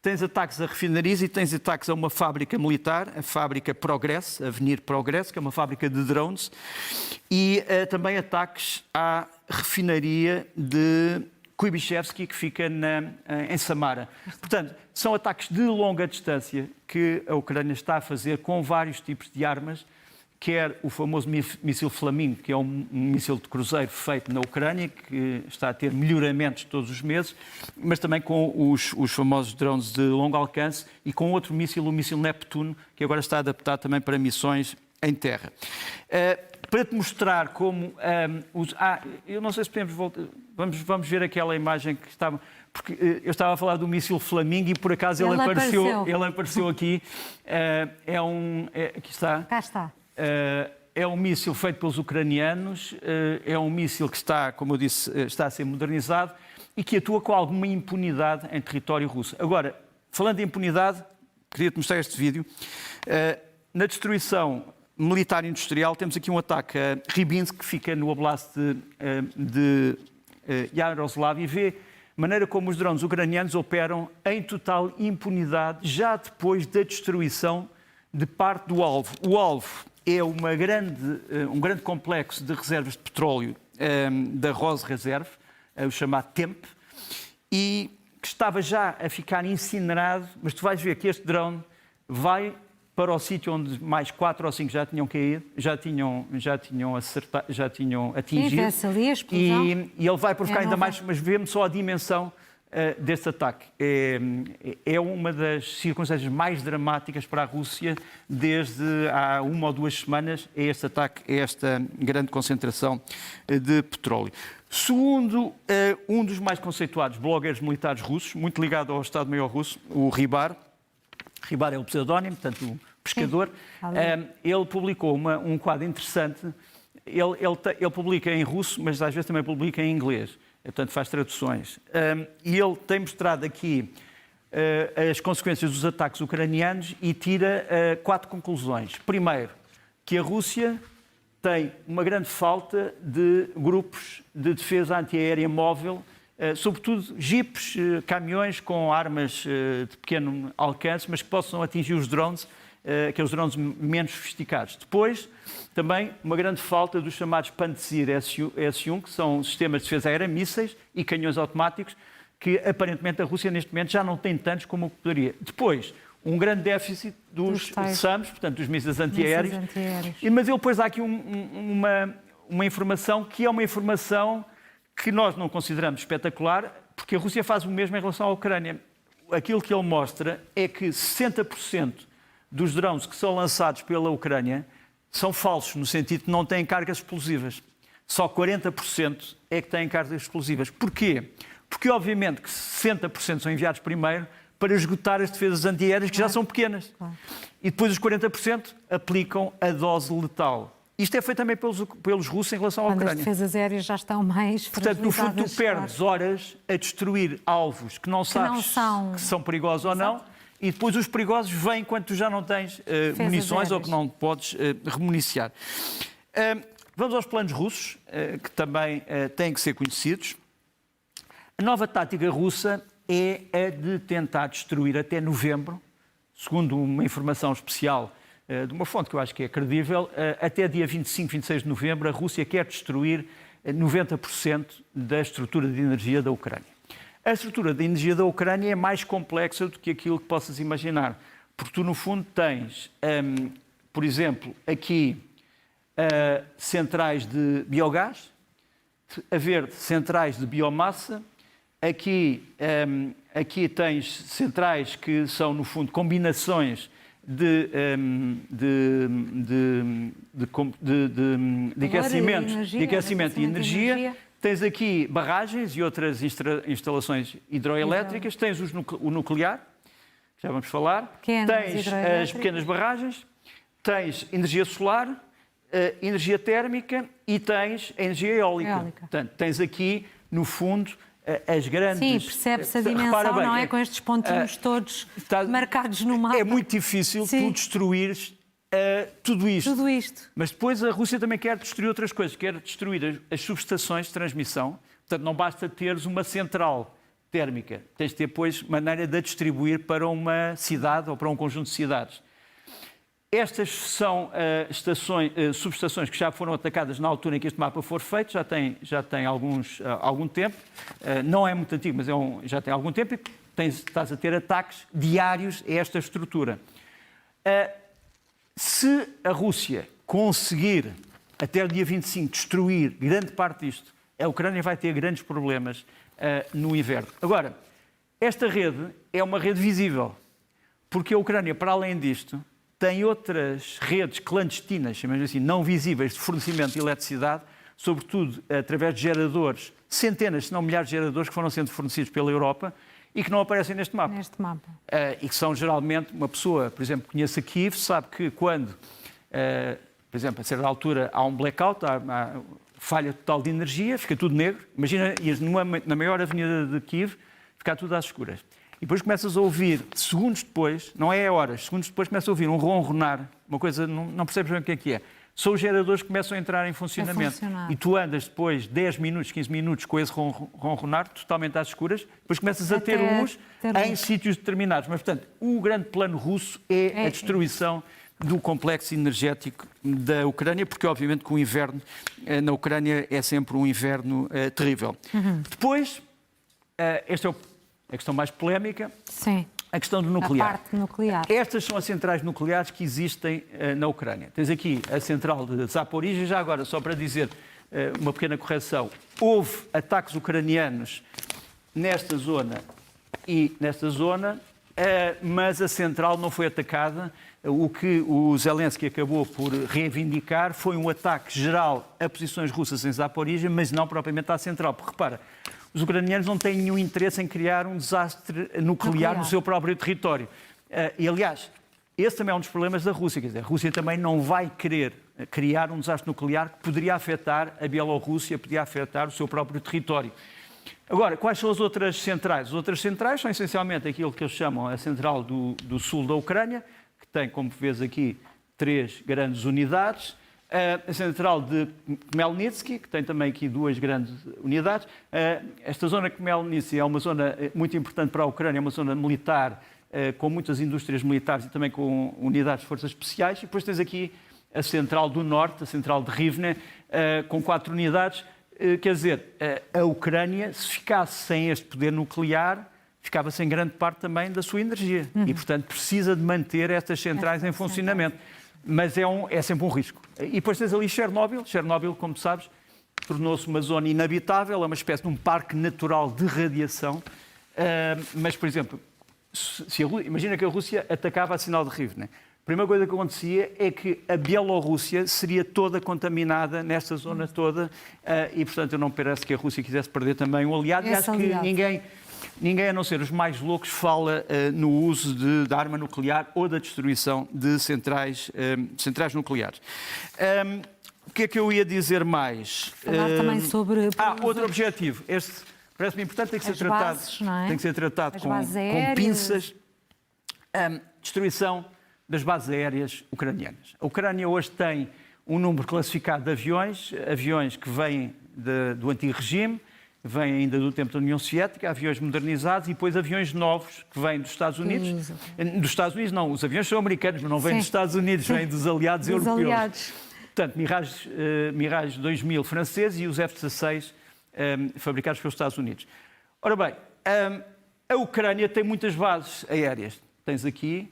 Tens ataques a refinarias e tens ataques a uma fábrica militar, a fábrica Progress, a Avenir Progress, que é uma fábrica de drones, e também ataques à refinaria de Kuibyshevsky, que fica em Samara. Portanto, são ataques de longa distância que a Ucrânia está a fazer com vários tipos de armas, quer o famoso míssil Flamingo, que é um míssil de cruzeiro feito na Ucrânia, que está a ter melhoramentos todos os meses, mas também com os famosos drones de longo alcance e com outro míssil, o míssil Neptuno, que agora está adaptado também para missões em terra. Para te mostrar como... eu não sei se podemos voltar... Vamos ver aquela imagem que estava... Porque eu estava a falar do míssil Flamingo e por acaso ele apareceu aqui. Aqui está. Cá está. É um míssil feito pelos ucranianos, é um míssil que está, como eu disse, está a ser modernizado e que atua com alguma impunidade em território russo. Agora, falando de impunidade, queria-te mostrar este vídeo. Na destruição militar e industrial, temos aqui um ataque a Rybinsk, que fica no oblast de Yaroslav, e vê a maneira como os drones ucranianos operam em total impunidade, já depois da destruição de parte do alvo. O alvo é um grande complexo de reservas de petróleo da Rosreserve, o chamado TEMP, e que estava já a ficar incinerado, mas tu vais ver que este drone vai para o sítio onde mais 4 ou 5 já tinham caído, já tinham atingido. Ali a explosão. E ele vai provocar ainda mais, mas vemos só a dimensão deste ataque. É uma das circunstâncias mais dramáticas para a Rússia desde há 1 ou 2 semanas, é este ataque, é esta grande concentração de petróleo. Segundo um dos mais conceituados blogueiros militares russos, muito ligado ao Estado-Maior russo, o Rybar é o pseudónimo, portanto, o pescador, ele publicou um quadro interessante. Ele publica em russo, mas às vezes também publica em inglês. Portanto, faz traduções. E ele tem mostrado aqui as consequências dos ataques ucranianos e tira 4 conclusões. Primeiro, que a Rússia tem uma grande falta de grupos de defesa antiaérea móvel, sobretudo jipes, caminhões com armas de pequeno alcance, mas que possam atingir os drones, aqueles drones menos sofisticados. Depois, também uma grande falta dos chamados Pantsir S-1, que são sistemas de defesa aérea, mísseis e canhões automáticos, que aparentemente a Rússia neste momento já não tem tantos como poderia. Depois, um grande déficit dos SAMs, portanto dos mísseis antiaéreos. Mas ele depois há aqui uma informação que é uma informação que nós não consideramos espetacular, porque a Rússia faz o mesmo em relação à Ucrânia. Aquilo que ele mostra é que 60% dos drones que são lançados pela Ucrânia são falsos, no sentido que não têm cargas explosivas. Só 40% é que têm cargas explosivas. Porquê? Porque, obviamente, que 60% são enviados primeiro para esgotar as defesas antiaéreas, que já são pequenas. E depois os 40% aplicam a dose letal. Isto é feito também pelos russos em relação à Ucrânia. As defesas aéreas já estão mais fragilizadas. Portanto, no fundo, tu perdes horas a destruir alvos que não sabes que são perigosos ou não, e depois os perigosos vêm quando tu já não tens munições ou que não podes remuniciar. Vamos aos planos russos, que também têm que ser conhecidos. A nova tática russa é a de tentar destruir até novembro, segundo uma informação especial de uma fonte que eu acho que é credível, até dia 25, 26 de novembro, a Rússia quer destruir 90% da estrutura de energia da Ucrânia. A estrutura de energia da Ucrânia é mais complexa do que aquilo que possas imaginar, porque tu, no fundo, tens, por exemplo, aqui centrais de biogás, haver centrais de biomassa, Aqui tens centrais que são, no fundo, combinações de aquecimento e energia. Tens aqui barragens e outras instalações hidroelétricas. Tens o nuclear, que já vamos falar. Tens as pequenas barragens. Tens energia solar, energia térmica e tens a energia eólica. Portanto, tens aqui, no fundo, as grandes... Sim, percebe-se a dimensão, bem, não é? Com estes pontinhos todos marcados no mapa. É muito difícil tu destruires tudo isto. Tudo isto. Mas depois a Rússia também quer destruir outras coisas. Quer destruir as subestações de transmissão. Portanto, não basta teres uma central térmica. Tens de ter, depois, maneira de a distribuir para uma cidade ou para um conjunto de cidades. Estas são subestações que já foram atacadas na altura em que este mapa for feito, já tem algum tempo, não é muito antigo, mas já tem algum tempo, e estás a ter ataques diários a esta estrutura. Se a Rússia conseguir, até o dia 25, destruir grande parte disto, a Ucrânia vai ter grandes problemas no inverno. Agora, esta rede é uma rede visível, porque a Ucrânia, para além disto, tem outras redes clandestinas, chamamos assim, não visíveis, de fornecimento de eletricidade, sobretudo através de geradores, centenas, se não milhares de geradores que foram sendo fornecidos pela Europa e que não aparecem neste mapa. E que são geralmente, uma pessoa, por exemplo, que conhece a Kiev, sabe que quando, por exemplo, a certa altura há um blackout, há falha total de energia, fica tudo negro. Imagina ir na maior avenida de Kiev, ficar tudo às escuras. E depois começas a ouvir, segundos depois, não é horas, segundos depois começas a ouvir um ronronar, uma coisa, não percebes bem o que é. São os geradores que começam a entrar em funcionamento. E tu andas depois 10 minutos, 15 minutos com esse ronronar, totalmente às escuras, depois começas a ter luz em sítios determinados. Mas, portanto, o grande plano russo é a destruição do complexo energético da Ucrânia, porque, obviamente, que o inverno na Ucrânia é sempre um inverno terrível. Depois, este é a questão mais polémica, a questão do nuclear. A parte nuclear. Estas são as centrais nucleares que existem na Ucrânia. Tens aqui a central de Zaporizhia, já agora, só para dizer uma pequena correção, houve ataques ucranianos nesta zona e nesta zona, mas a central não foi atacada. O que o Zelensky acabou por reivindicar foi um ataque geral a posições russas em Zaporizhia, mas não propriamente à central. Porque, repara, os ucranianos não têm nenhum interesse em criar um desastre nuclear no seu próprio território. E, aliás, esse também é um dos problemas da Rússia. Quer dizer, a Rússia também não vai querer criar um desastre nuclear que poderia afetar a Bielorrússia, poderia afetar o seu próprio território. Agora, quais são as outras centrais? As outras centrais são essencialmente aquilo que eles chamam a central do sul da Ucrânia, que tem, como vês aqui, 3 grandes unidades. A central de Khmelnytsky, que tem também aqui 2 grandes unidades. Esta zona de Khmelnytsky é uma zona muito importante para a Ucrânia, é uma zona militar, com muitas indústrias militares e também com unidades de forças especiais. E depois tens aqui a central do norte, a central de Rivne, com 4 unidades. Quer dizer, a Ucrânia, se ficasse sem este poder nuclear, ficava sem grande parte também da sua energia. E, portanto, precisa de manter estas centrais em funcionamento. Mas é sempre um risco. E depois tens ali Chernobyl. Chernobyl, como tu sabes, tornou-se uma zona inabitável, é uma espécie de um parque natural de radiação. Mas, por exemplo, imagina que a Rússia atacava a sinal de Rivne. A primeira coisa que acontecia é que a Bielorrússia seria toda contaminada nesta zona toda e, portanto, eu não parece que a Rússia quisesse perder também um aliado. E acho que ninguém, a não ser os mais loucos, fala no uso da arma nuclear ou da destruição de centrais nucleares. O que é que eu ia dizer mais? Falar também sobre... outro objetivo. Este parece-me importante, tem que ser tratado com pinças. Destruição das bases aéreas ucranianas. A Ucrânia hoje tem um número classificado de aviões que vêm do antigo regime, vêm ainda do tempo da União Soviética, aviões modernizados e depois aviões novos que vêm dos Estados Unidos. Dos Estados Unidos não, os aviões são americanos, mas não vêm dos Estados Unidos, vêm dos aliados europeus. Portanto, Mirage 2000 franceses e os F-16 fabricados pelos Estados Unidos. Ora bem, a Ucrânia tem muitas bases aéreas. Tens aqui,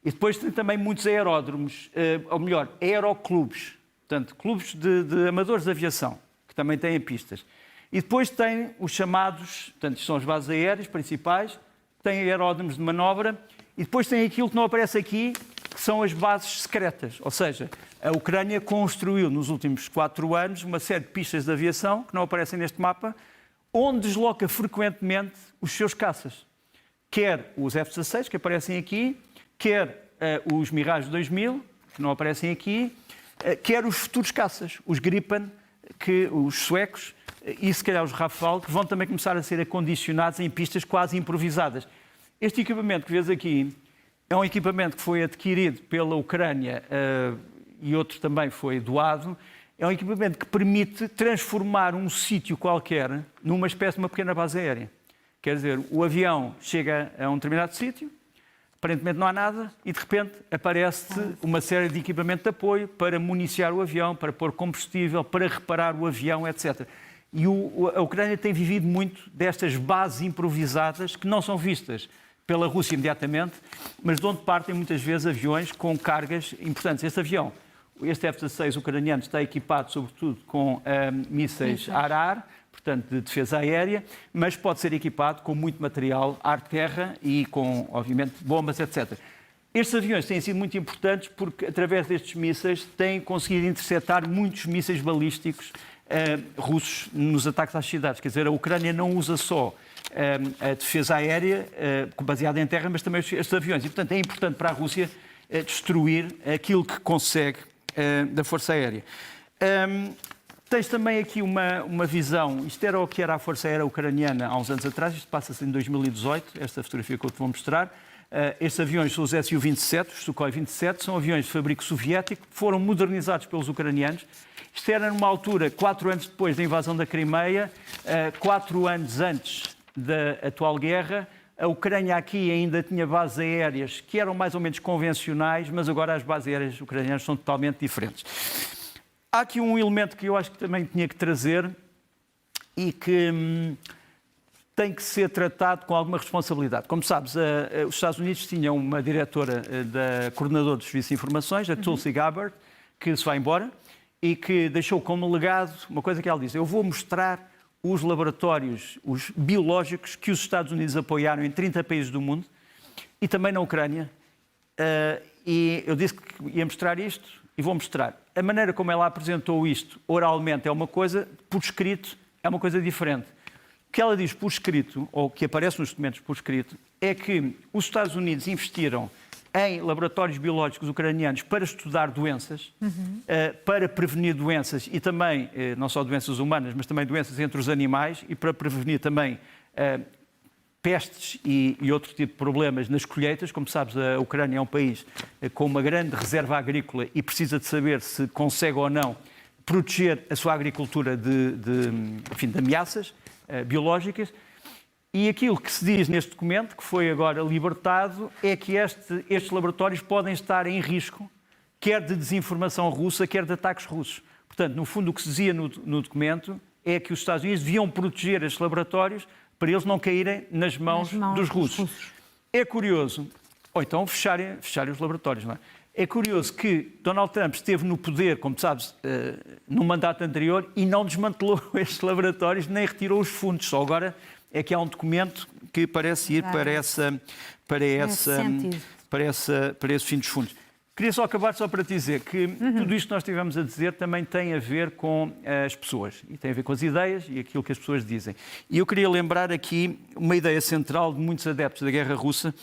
e depois tem também muitos aeródromos, ou melhor, aeroclubes. Portanto, clubes de amadores de aviação, que também têm pistas. E depois tem os chamados, portanto, são as bases aéreas principais, tem aeródromos de manobra e depois tem aquilo que não aparece aqui, que são as bases secretas. Ou seja, a Ucrânia construiu nos últimos 4 anos uma série de pistas de aviação, que não aparecem neste mapa, onde desloca frequentemente os seus caças. Quer os F-16, que aparecem aqui, quer os Mirage 2000, que não aparecem aqui, quer os futuros caças, os Gripen, os suecos, e se calhar os Rafale, que vão também começar a ser acondicionados em pistas quase improvisadas. Este equipamento que vês aqui é um equipamento que foi adquirido pela Ucrânia e outro também foi doado. É um equipamento que permite transformar um sítio qualquer numa espécie de uma pequena base aérea. Quer dizer, o avião chega a um determinado sítio, aparentemente não há nada, e de repente aparece uma série de equipamento de apoio para municiar o avião, para pôr combustível, para reparar o avião, etc. E a Ucrânia tem vivido muito destas bases improvisadas que não são vistas pela Rússia imediatamente, mas de onde partem muitas vezes aviões com cargas importantes. Este F-16 ucraniano está equipado sobretudo com mísseis ar-ar, portanto de defesa aérea, mas pode ser equipado com muito material ar-terra e com, obviamente, bombas, etc. Estes aviões têm sido muito importantes porque, através destes mísseis, têm conseguido interceptar muitos mísseis balísticos russos nos ataques às cidades. Quer dizer, a Ucrânia não usa só a defesa aérea baseada em terra, mas também estes aviões. E, portanto, é importante para a Rússia destruir aquilo que consegue da Força Aérea. Tens também aqui uma visão, isto era o que era a Força Aérea Ucraniana há uns anos atrás, isto passa-se em 2018, esta fotografia que eu te vou mostrar. Estes aviões são os Su-27, os Sukhoi 27, são aviões de fabrico soviético, foram modernizados pelos ucranianos. Isto era numa altura, 4 anos depois da invasão da Crimeia, 4 anos antes da atual guerra. A Ucrânia aqui ainda tinha bases aéreas que eram mais ou menos convencionais, mas agora as bases aéreas ucranianas são totalmente diferentes. Há aqui um elemento que eu acho que também tinha que trazer e que tem que ser tratado com alguma responsabilidade. Como sabes, os Estados Unidos tinham uma diretora da coordenadora dos serviços de informações, a Tulsi Gabbard, que se vai embora e que deixou como legado uma coisa que ela disse: eu vou mostrar os laboratórios, os biológicos que os Estados Unidos apoiaram em 30 países do mundo e também na Ucrânia. E eu disse que ia mostrar isto e vou mostrar. A maneira como ela apresentou isto oralmente é uma coisa, por escrito é uma coisa diferente. O que ela diz por escrito, ou que aparece nos documentos por escrito, é que os Estados Unidos investiram em laboratórios biológicos ucranianos para estudar doenças, para prevenir doenças e também, não só doenças humanas, mas também doenças entre os animais e para prevenir também pestes e outro tipo de problemas nas colheitas. Como sabes, a Ucrânia é um país com uma grande reserva agrícola e precisa de saber se consegue ou não proteger a sua agricultura de ameaças biológicas. E aquilo que se diz neste documento, que foi agora libertado, é que estes laboratórios podem estar em risco, quer de desinformação russa, quer de ataques russos. Portanto, no fundo, o que se dizia no documento é que os Estados Unidos deviam proteger estes laboratórios para eles não caírem nas mãos dos russos. É curioso, ou então fecharem os laboratórios, não é? É curioso que Donald Trump esteve no poder, como sabes, no mandato anterior e não desmantelou estes laboratórios nem retirou os fundos. Só agora é que há um documento que parece ir para esse fim dos fundos. Queria só acabar para te dizer que tudo isto que nós estivemos a dizer também tem a ver com as pessoas e tem a ver com as ideias e aquilo que as pessoas dizem. E eu queria lembrar aqui uma ideia central de muitos adeptos da guerra russa,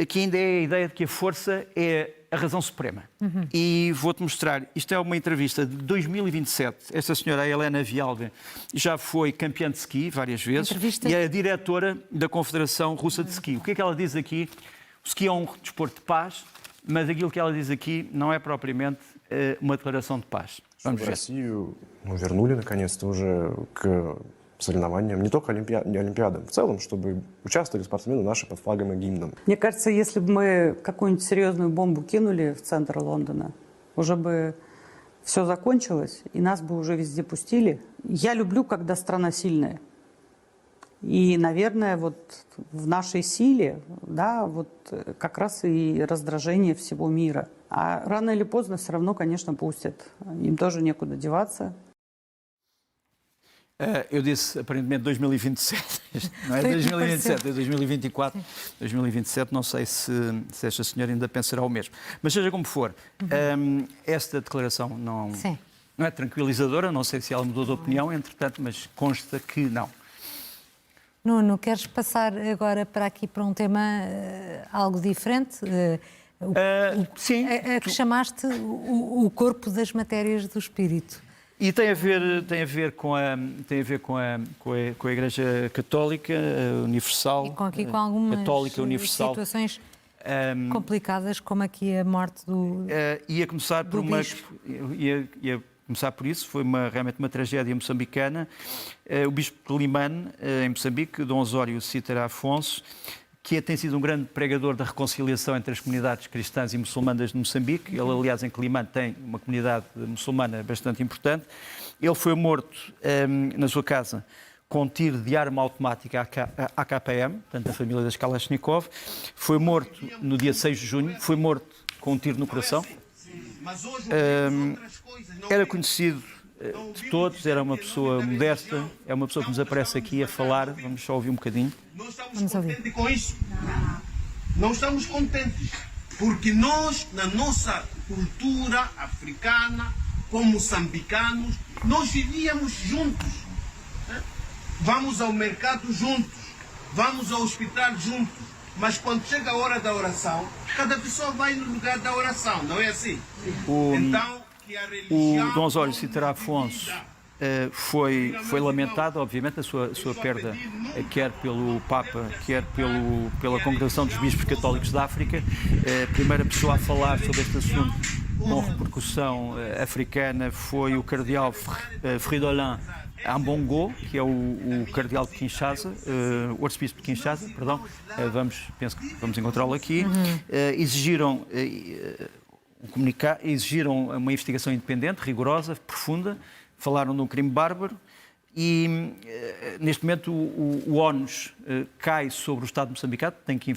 que ainda é a ideia de que a força é a razão suprema. E vou-te mostrar, isto é uma entrevista de 2027, esta senhora, a Helena Vialga, já foi campeã de ski várias vezes e é a diretora da Confederação Russa de Ski. O que é que ela diz aqui? O ski é um desporto de paz, mas aquilo que ela diz aqui não é propriamente uma declaração de paz. Vamos ver. Россию вернули наконец-то уже к соревнованиям, не только Олимпиадам, в целом, чтобы участвовали спортсмены наши под флагом и гимном. Мне кажется, если бы мы какую-нибудь серьезную бомбу кинули в центр Лондона, уже бы все закончилось, и нас бы уже везде пустили. Я люблю, когда страна сильная. И, наверное, вот в нашей силе, да, вот как раз и раздражение всего мира. А рано или поздно все равно, конечно, пустят. Им тоже некуда деваться. Eu disse, aparentemente, 2027. Não é 2027, é 2024. 2027, não sei se esta senhora ainda pensará o mesmo. Mas seja como for, esta declaração não é tranquilizadora, não sei se ela mudou de opinião, entretanto, mas consta que não. Nuno, queres passar agora para um tema algo diferente? Sim. A que chamaste o corpo das matérias do espírito. E tem a ver com a Igreja Católica Universal. E com algumas Católica Universal. situações complicadas, como aqui a morte do Ia começar por uma... bispo. Ia começar por isso, foi realmente uma tragédia moçambicana. O bispo de Limane, em Moçambique, Dom Osório Cítara Afonso, que tem sido um grande pregador da reconciliação entre as comunidades cristãs e muçulmanas de Moçambique. Ele, aliás, em Quilimane tem uma comunidade muçulmana bastante importante. Ele foi morto na sua casa com um tiro de arma automática AKM, portanto, da família das Kalashnikov. Foi morto no dia 6 de junho, foi morto com um tiro no coração. Era conhecido de todos, era uma pessoa modesta, é uma pessoa que nos aparece aqui a falar. Vamos só ouvir um bocadinho. Não estamos contentes com isso. Não estamos contentes, porque nós, na nossa cultura africana, como moçambicanos, nós vivíamos juntos. Vamos ao mercado juntos, vamos ao hospital juntos, mas quando chega a hora da oração, cada pessoa vai no lugar da oração, não é assim? Então, que a religião... O Dom Osório Cítara Afonso foi lamentado, obviamente, a sua perda, quer pelo Papa, quer pela Congregação dos Bispos Católicos da África. A primeira pessoa a falar sobre este assunto com repercussão africana foi o cardeal Fridolin Ambongo, que é o cardeal de Kinshasa, o arcebispo de Kinshasa, perdão. Penso que vamos encontrá-lo aqui. Exigiram uma investigação independente, rigorosa, profunda. Falaram de um crime bárbaro e, neste momento, o ONUS cai sobre o Estado moçambicano, tem que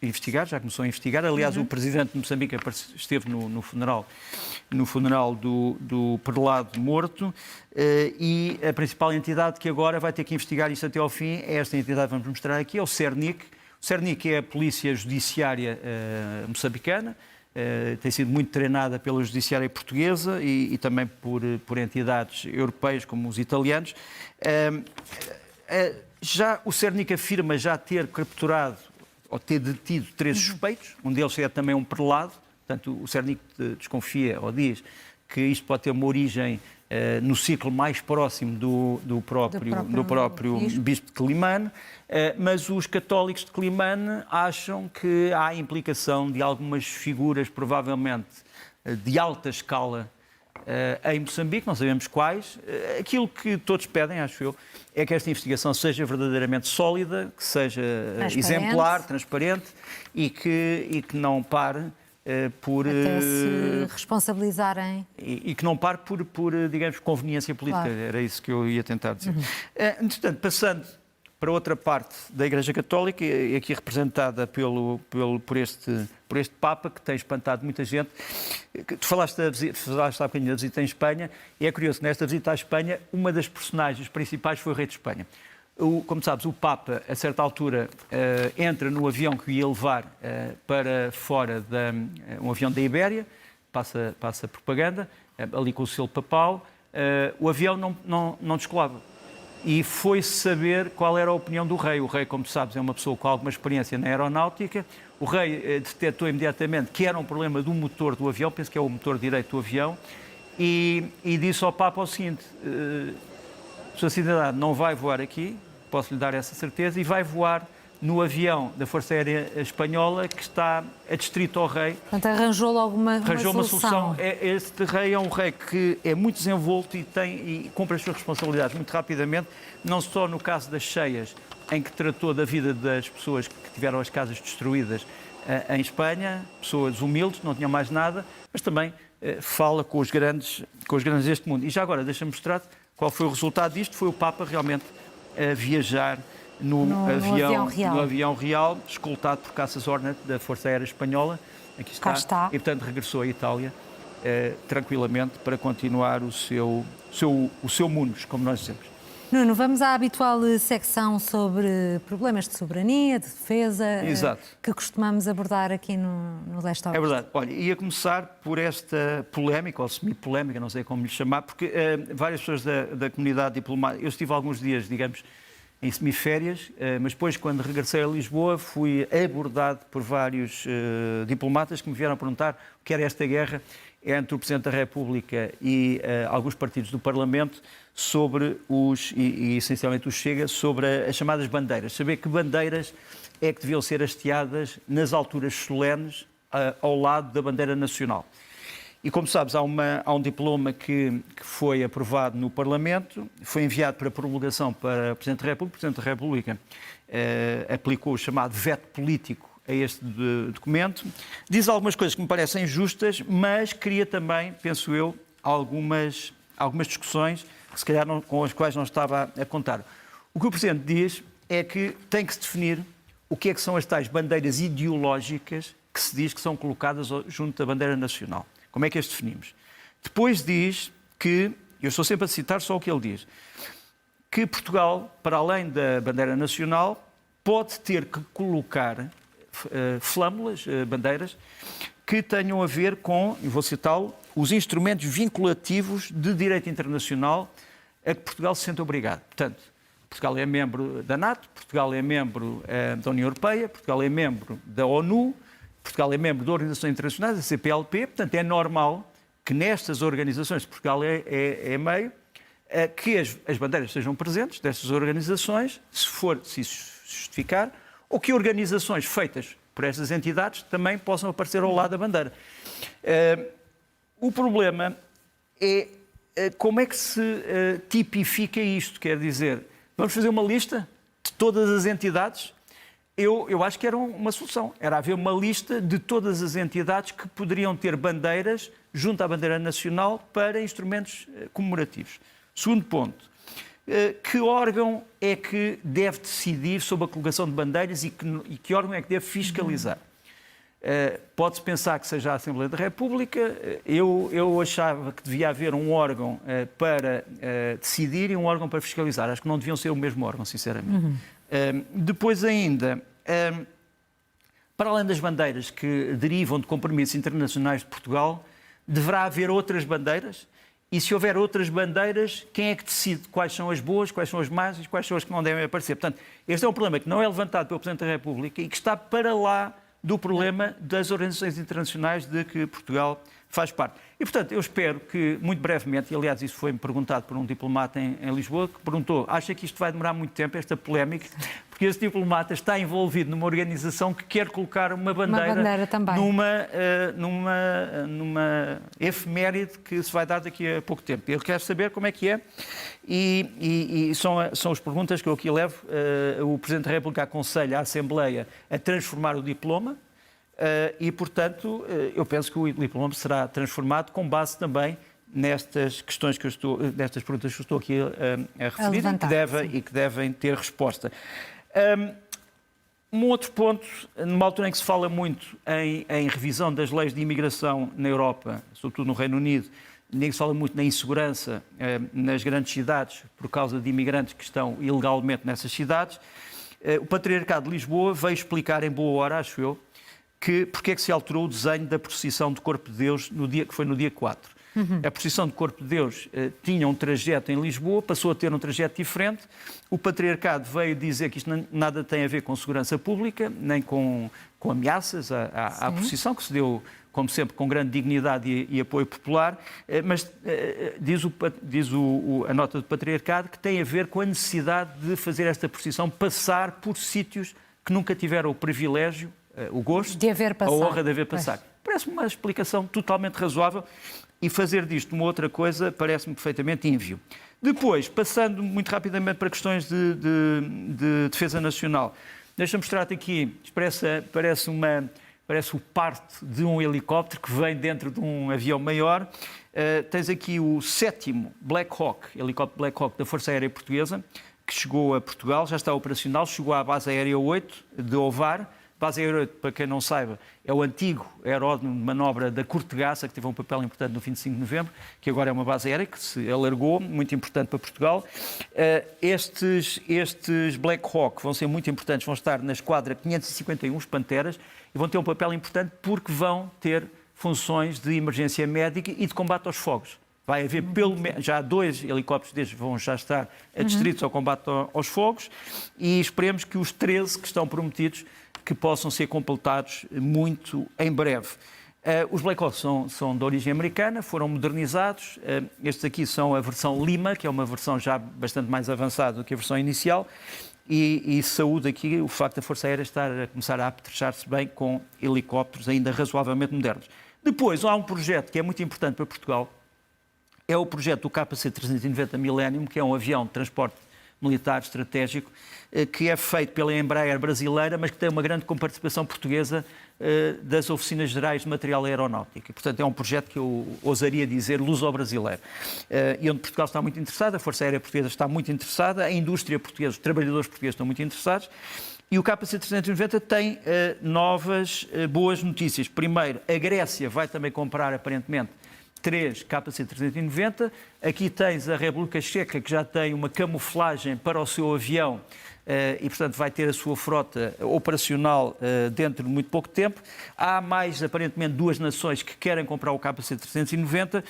investigar, já começou a investigar. Aliás, o presidente de Moçambique esteve no funeral do prelado morto, e a principal entidade que agora vai ter que investigar isto até ao fim é esta entidade que vamos mostrar aqui, é o CERNIC. O CERNIC é a polícia judiciária moçambicana. Tem sido muito treinada pela judiciária portuguesa e também por entidades europeias, como os italianos. Já o CERNIC afirma já ter capturado ou ter detido 13 suspeitos, um deles é também um prelado. Portanto, o CERNIC desconfia ou diz que isto pode ter uma origem no ciclo mais próximo do próprio bispo de Quilimane, mas os católicos de Quilimane acham que há implicação de algumas figuras, provavelmente de alta escala, em Moçambique, não sabemos quais. Aquilo que todos pedem, acho eu, é que esta investigação seja verdadeiramente sólida, que seja exemplar, transparente e que não pare por... Até se responsabilizarem. E que não pare por digamos, conveniência política. Claro. Era isso que eu ia tentar dizer. Entretanto, passando para outra parte da Igreja Católica, aqui representada por este Papa, que tem espantado muita gente. Tu falaste há bocadinho da visita em Espanha, e é curioso que nesta visita à Espanha, uma das personagens principais foi o rei de Espanha. Como sabes, o Papa, a certa altura, entra no avião que o ia levar para fora um avião da Ibéria, passa propaganda, ali com o selo papal. O avião não descolava. E foi saber qual era a opinião do rei. O rei, como sabes, é uma pessoa com alguma experiência na aeronáutica. O rei detectou imediatamente que era um problema do motor do avião, penso que é o motor direito do avião, e disse ao Papa o seguinte: Sua Santidade não vai voar aqui, posso lhe dar essa certeza, e vai voar no avião da Força Aérea Espanhola, que está adstrito ao rei. Portanto, arranjou logo uma solução. Este rei é um rei que é muito desenvolto e cumpre as suas responsabilidades muito rapidamente, não só no caso das cheias, em que tratou da vida das pessoas que tiveram as casas destruídas em Espanha, pessoas humildes, não tinham mais nada, mas também fala com os grandes deste mundo. E já agora, deixa-me mostrar qual foi o resultado disto. Foi o Papa realmente a viajar no avião real, escoltado por caças Hornet da Força Aérea Espanhola. Aqui está. E, portanto, regressou à Itália tranquilamente para continuar o seu munus, como nós dizemos. Nuno, vamos à habitual secção sobre problemas de soberania, de defesa, Exato. que costumamos abordar aqui no Leste Oeste. É verdade. Olha, ia começar por esta polémica, ou semi-polémica, não sei como lhe chamar, porque várias pessoas da comunidade diplomática... Eu estive alguns dias, digamos, em semiférias, mas depois, quando regressei a Lisboa, fui abordado por vários diplomatas que me vieram perguntar o que era esta guerra entre o Presidente da República e alguns partidos do Parlamento sobre e essencialmente o Chega, sobre as chamadas bandeiras. Saber que bandeiras é que deviam ser hasteadas nas alturas solenes ao lado da bandeira nacional. E como sabes, há um diploma que foi aprovado no Parlamento, foi enviado para promulgação para o Presidente da República. O Presidente da República aplicou o chamado veto político a este documento. Diz algumas coisas que me parecem justas, mas cria também, penso eu, algumas discussões que se calhar com as quais não estava a contar. O que o Presidente diz é que tem que se definir o que é que são as tais bandeiras ideológicas que se diz que são colocadas junto da bandeira nacional. Como é que as definimos? Depois diz que, eu estou sempre a citar só o que ele diz, que Portugal, para além da bandeira nacional, pode ter que colocar flâmulas, bandeiras, que tenham a ver com, e vou citá-lo, os instrumentos vinculativos de direito internacional a que Portugal se sente obrigado. Portanto, Portugal é membro da NATO, Portugal é membro da União Europeia, Portugal é membro da ONU, Portugal é membro de organizações internacionais, da CPLP, portanto é normal que nestas organizações, Portugal é meio, que as bandeiras estejam presentes destas organizações, se isso justificar, ou que organizações feitas por estas entidades também possam aparecer ao lado da bandeira. O problema é como é que se tipifica isto, quer dizer, vamos fazer uma lista de todas as entidades? Eu acho que era uma solução, era haver uma lista de todas as entidades que poderiam ter bandeiras junto à bandeira nacional para instrumentos comemorativos. Segundo ponto, que órgão é que deve decidir sobre a colocação de bandeiras e que órgão é que deve fiscalizar? Pode-se pensar que seja a Assembleia da República. Eu achava que devia haver um órgão para decidir e um órgão para fiscalizar. Acho que não deviam ser o mesmo órgão, sinceramente. Depois ainda, para além das bandeiras que derivam de compromissos internacionais de Portugal, deverá haver outras bandeiras? E se houver outras bandeiras, quem é que decide quais são as boas, quais são as más e quais são as que não devem aparecer? Portanto, este é um problema que não é levantado pelo Presidente da República e que está para lá do problema das organizações internacionais de que Portugal faz parte. E, portanto, eu espero que, muito brevemente, e aliás isso foi-me perguntado por um diplomata em Lisboa, que perguntou, acha que isto vai demorar muito tempo, esta polémica, porque esse diplomata está envolvido numa organização que quer colocar uma bandeira também. numa efeméride que se vai dar daqui a pouco tempo. Ele quer saber como é que é e são as perguntas que eu aqui levo. O Presidente da República aconselha a Assembleia a transformar o diploma, e, portanto, eu penso que o diploma será transformado com base também nestas questões nestas perguntas que eu estou aqui a referir e que devem ter resposta. Um outro ponto, numa altura em que se fala muito em revisão das leis de imigração na Europa, sobretudo no Reino Unido, nem se fala muito na insegurança nas grandes cidades por causa de imigrantes que estão ilegalmente nessas cidades, o Patriarcado de Lisboa veio explicar em boa hora, acho eu, porque é que se alterou o desenho da procissão do Corpo de Deus que foi no dia 4. A procissão do Corpo de Deus tinha um trajeto em Lisboa, passou a ter um trajeto diferente. O Patriarcado veio dizer que isto nada tem a ver com segurança pública, nem com ameaças à procissão, que se deu, como sempre, com grande dignidade e apoio popular, mas diz a nota do Patriarcado que tem a ver com a necessidade de fazer esta procissão passar por sítios que nunca tiveram o privilégio, o gosto, de haver passado. A honra de haver passado. Parece-me uma explicação totalmente razoável e fazer disto uma outra coisa parece-me perfeitamente ímvio. Depois, passando muito rapidamente para questões de defesa nacional, deixa-me mostrar-te aqui, parece o parte de um helicóptero que vem dentro de um avião maior. Tens aqui o 7º Black Hawk, helicóptero Black Hawk da Força Aérea Portuguesa, que chegou a Portugal, já está operacional, chegou à base aérea 8 de Ovar, base aérea, para quem não saiba, é o antigo aeródromo de manobra da Cortegaça, que teve um papel importante no 25 de novembro, que agora é uma base aérea que se alargou, muito importante para Portugal. Estes Black Hawk vão ser muito importantes, vão estar na esquadra 551, os Panteras, e vão ter um papel importante porque vão ter funções de emergência médica e de combate aos fogos. Vai haver já 2 helicópteros destes vão já estar adstritos ao combate aos fogos e esperemos que os 13 que estão prometidos que possam ser completados muito em breve. Os Black Hawk são de origem americana, foram modernizados. Estes aqui são a versão Lima, que é uma versão já bastante mais avançada do que a versão inicial. E saúde aqui o facto da Força Aérea estar a começar a apetrechar-se bem com helicópteros ainda razoavelmente modernos. Depois, há um projeto que é muito importante para Portugal, é o projeto do KC-390 Millennium, que é um avião de transporte militar estratégico, que é feito pela Embraer brasileira, mas que tem uma grande comparticipação portuguesa das Oficinas Gerais de Material Aeronáutico. E, portanto, é um projeto que eu ousaria dizer luso-brasileiro. E onde Portugal está muito interessado, a Força Aérea Portuguesa está muito interessada, a indústria portuguesa, os trabalhadores portugueses estão muito interessados. E o KC-390 tem novas boas notícias. Primeiro, a Grécia vai também comprar, aparentemente, 3 KC-390. Aqui tens a República Checa, que já tem uma camuflagem para o seu avião e, portanto, vai ter a sua frota operacional dentro de muito pouco tempo. Há mais, aparentemente, 2 nações que querem comprar o KC-390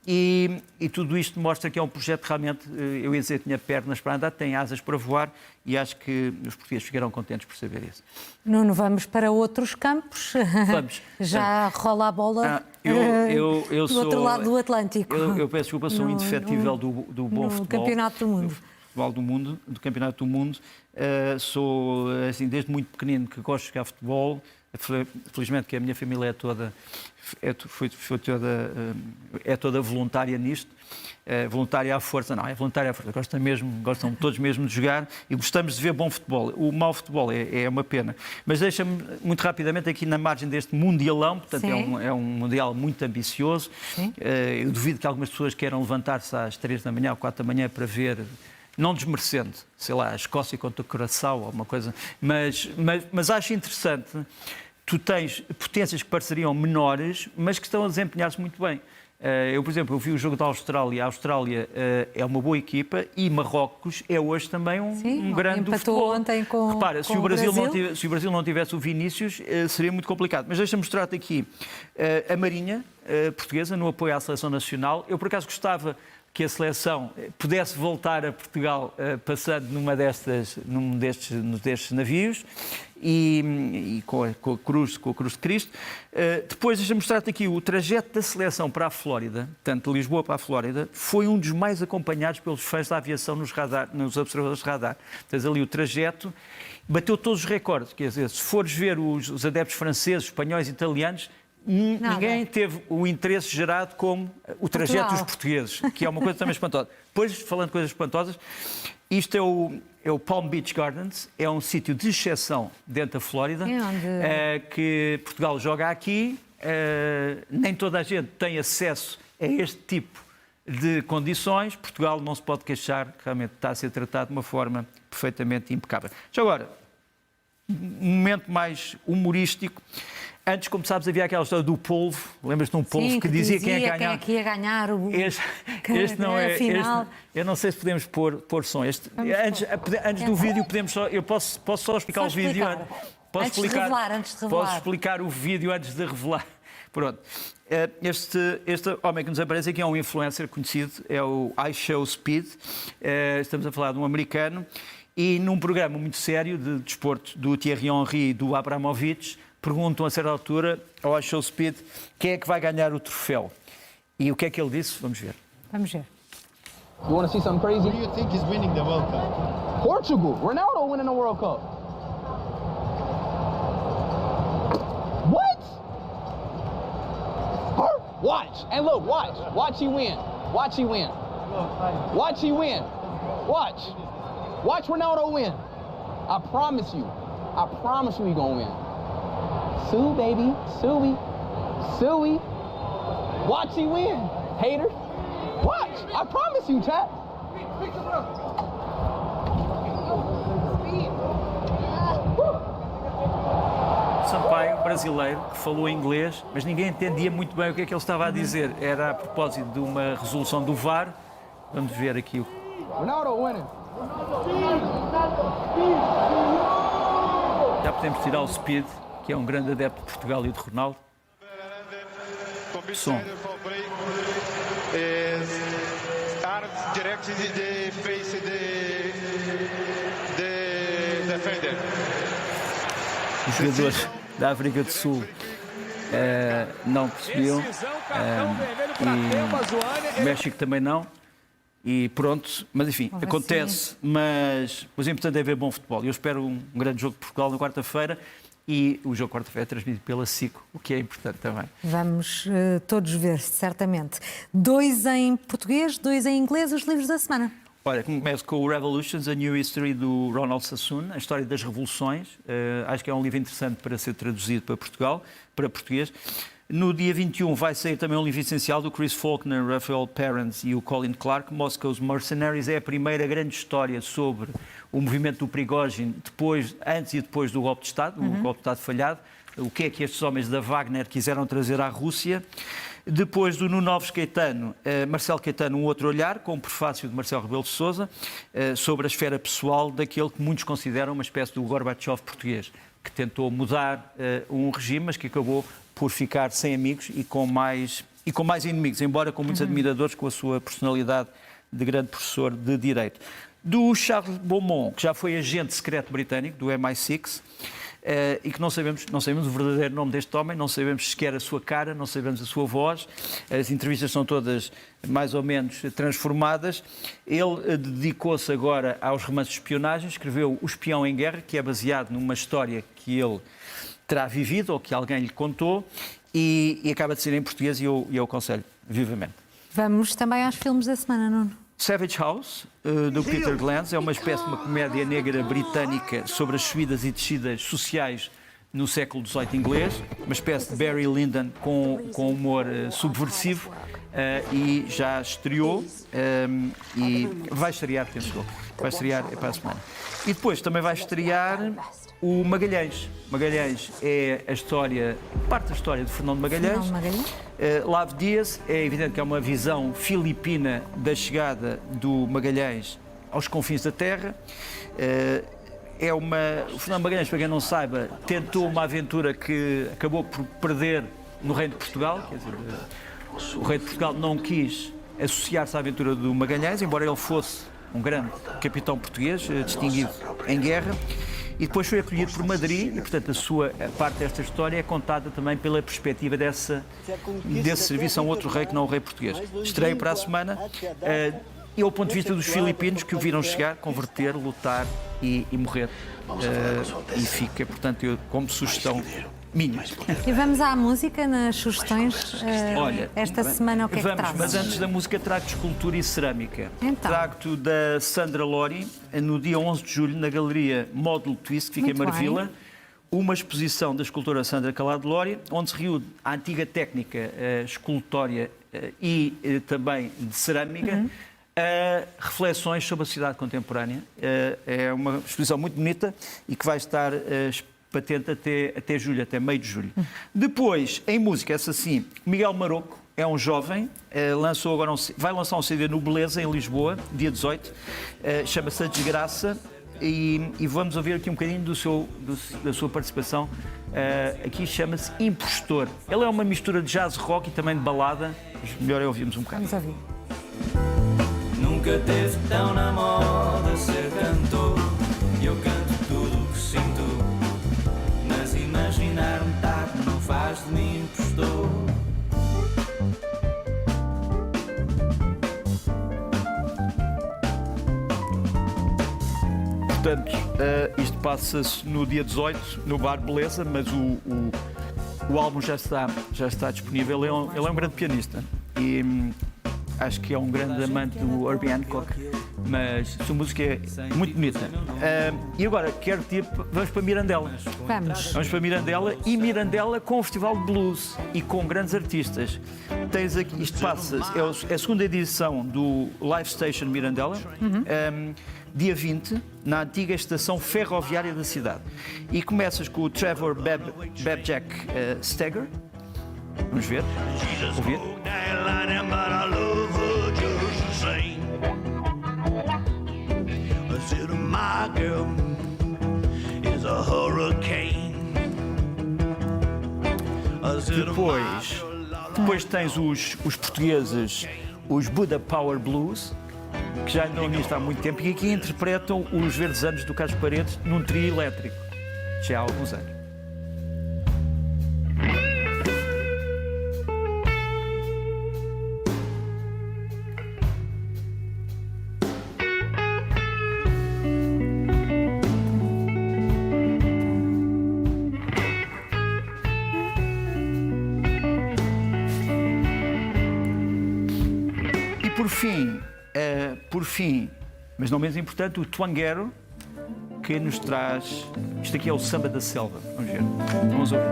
e tudo isto mostra que é um projeto realmente, eu ia dizer, tinha pernas para andar, tem asas para voar e acho que os portugueses ficarão contentes por saber isso. Nuno, vamos para outros campos. Vamos. Já rola a bola eu do outro lado do Atlântico. Eu peço desculpa, sou indefetível do bom futebol. Campeonato do Mundo. Do Campeonato do Mundo. Sou, assim, desde muito pequenino que gosto de jogar futebol. Felizmente que a minha família é toda voluntária nisto. Voluntária à força, não, é voluntária à força. Gostam todos mesmo de jogar e gostamos de ver bom futebol. O mau futebol é uma pena. Mas deixa-me muito rapidamente aqui na margem deste mundialão, portanto é um mundial muito ambicioso. Eu duvido que algumas pessoas queiram levantar-se às 3 da manhã ou 4 da manhã para ver, não desmerecendo, sei lá, a Escócia contra o Curaçao ou alguma coisa, mas acho interessante. Tu tens potências que pareceriam menores, mas que estão a desempenhar-se muito bem. Eu, por exemplo, vi o jogo da Austrália. A Austrália é uma boa equipa e Marrocos é hoje também um grande do futebol. Ontem com, repara, com se o Brasil não tivesse o Vinícius, seria muito complicado. Mas deixa-me mostrar-te aqui a Marinha portuguesa no apoio à Seleção Nacional. Eu, por acaso, gostava que a seleção pudesse voltar a Portugal passando num destes navios e com a cruz de Cristo. Depois, deixa-me mostrar-te aqui o trajeto da seleção para a Flórida, portanto, de Lisboa para a Flórida, foi um dos mais acompanhados pelos fãs da aviação nos observadores de radar. Tens ali o trajeto, bateu todos os recordes, quer dizer, se fores ver os adeptos franceses, espanhóis, italianos, ninguém teve o interesse gerado como o trajeto dos portugueses, que é uma coisa também espantosa. Depois, falando de coisas espantosas, isto é o Palm Beach Gardens, é um sítio de exceção dentro da Flórida, que Portugal joga aqui, nem toda a gente tem acesso a este tipo de condições. Portugal não se pode queixar, realmente está a ser tratado de uma forma perfeitamente impecável. Já agora, um momento mais humorístico. Antes, como sabes, havia aquela história do polvo. Lembras-te de um polvo que dizia quem ia ganhar? Quem ia ganhar este não é. Eu não sei se podemos pôr som. Antes do vídeo, podemos só. Eu posso só explicar o vídeo. Antes de revelar. Posso explicar o vídeo antes de revelar. Pronto. Este homem que nos aparece aqui é um influencer conhecido, é o iShowSpeed. Estamos a falar de um americano. E num programa muito sério de desporto do Thierry Henry e do Abramovich, perguntam a certa altura ao iShowSpeed quem é que vai ganhar o troféu. E o que é que ele disse? Vamos ver. Vamos ver. You want to see something crazy? Who do you think is winning the World Cup? Portugal. Ronaldo winning the World Cup. What? Watch. And look, watch. Watch he win. Watch he win. Watch he win. Watch. Watch Ronaldo win. I promise you. I promise you he's gonna win. Sue, baby. Suey. Suey. Watch he win. Hater. Watch. I promise you, chat. Sampaio, brasileiro, que falou inglês, mas ninguém entendia muito bem o que é que ele estava a dizer. Era a propósito de uma resolução do VAR. Vamos ver aqui o... Ronaldo winning. Já podemos tirar o Speed, que é um grande adepto de Portugal e de Ronaldo. Som. Os jogadores da África do Sul não percebiam, e o México também não, e pronto, mas enfim, acontece, mas o importante é ver bom futebol. Eu espero um grande jogo de Portugal na quarta-feira, e o jogo quarta-feira é transmitido pela SIC, o que é importante também. Vamos todos ver, certamente. 2 em português, 2 em inglês, os livros da semana. Olha, começo com o Revolutions, A New History, do Ronald Sassoon, a história das revoluções. Acho que é um livro interessante para ser traduzido para português. No dia 21 vai sair também um livro essencial do Chris Faulkner, Raphael Parents e o Colin Clark, Moscow's Mercenaries. É a primeira grande história sobre o movimento do Prigozhin antes e depois do golpe de Estado, o golpe de Estado falhado. O que é que estes homens da Wagner quiseram trazer à Rússia. Depois do Nuno Alves Caetano, Marcelo Caetano, Um Outro Olhar, com o prefácio de Marcelo Rebelo de Sousa, sobre a esfera pessoal daquele que muitos consideram uma espécie do Gorbachev português, que tentou mudar um regime, mas que acabou por ficar sem amigos e com mais inimigos, embora com muitos admiradores, com a sua personalidade de grande professor de Direito. Do Charles Beaumont, que já foi agente secreto britânico, do MI6, e que não sabemos o verdadeiro nome deste homem, não sabemos sequer a sua cara, não sabemos a sua voz. As entrevistas são todas mais ou menos transformadas. Ele dedicou-se agora aos romances de espionagem, escreveu O Espião em Guerra, que é baseado numa história que ele terá vivido ou que alguém lhe contou, e acaba de ser em português, e eu aconselho vivamente. Vamos também aos filmes da semana, Nuno. Savage House, do Peter Glantz, é uma espécie de uma comédia negra britânica sobre as subidas e descidas sociais no século XVIII inglês, uma espécie de Barry Lyndon com humor subversivo, e já estreou, e vai estrear, vai estrear para a semana. E depois também vai estrear o Magalhães. Magalhães é parte da história de Fernando Magalhães. Lave Dias, é evidente que é uma visão filipina da chegada do Magalhães aos confins da Terra. O Fernando Magalhães, para quem não saiba, tentou uma aventura que acabou por perder no Reino de Portugal. Quer dizer, o Rei de Portugal não quis associar-se à aventura do Magalhães, embora ele fosse um grande capitão português, distinguido em guerra. E depois foi acolhido por Madrid, e portanto a parte desta história é contada também pela perspectiva desse serviço a um outro rei que não o rei português. Estreio para a semana, e ao ponto de vista dos filipinos que o viram chegar, converter, lutar e morrer. E fica, portanto, como sugestão minha. E vamos à música, nas sugestões. Olha, esta semana o que é que traz? Mas antes da música trago-te escultura e cerâmica. Então. Trago-te da Sandra Lori, no dia 11 de julho, na Galeria Módulo Twist, que fica em Marvila, uma exposição da escultora Sandra Calado Lori, onde se reúne a antiga técnica escultória e também de cerâmica, reflexões sobre a sociedade contemporânea. É uma exposição muito bonita e que vai estar patente até julho, até meio de julho. Depois, em música, essa sim, Miguel Maroco é um jovem, vai lançar um CD no Beleza, em Lisboa, dia 18, chama-se A Desgraça, e vamos ouvir aqui um bocadinho da sua participação. Aqui chama-se Impostor. Ele é uma mistura de jazz rock e também de balada, mas melhor é ouvirmos um bocado. Vamos ouvir. Nunca teve tão na moda ser cantor, e eu canto tudo o que sinto, mas imaginar metade não faz de mim impostor. Portanto, isto passa-se no dia 18, no Bar Beleza, mas o álbum já está disponível. Ele é um grande pianista e acho que é um grande amante do Herbie Hancock Mas a sua música é muito bonita. E agora, vamos para Mirandela. Vamos para Mirandela, e Mirandela com o Festival de Blues e com grandes artistas. Tens aqui, isto passa, é a segunda edição do Live Station Mirandela, dia 20, na antiga estação ferroviária da cidade. E começas com o Trevor Babjack Steger. Vamos ver, ouvir. Depois tens os portugueses, os Buddha Power Blues, que já andam nisto há muito tempo e aqui interpretam os Verdes Anos do Carlos Paredes num trio elétrico, já há alguns anos. Por fim, mas não menos importante, o Twanguero, que nos traz... Isto aqui é o Samba da Selva. Vamos ver. Vamos ouvir.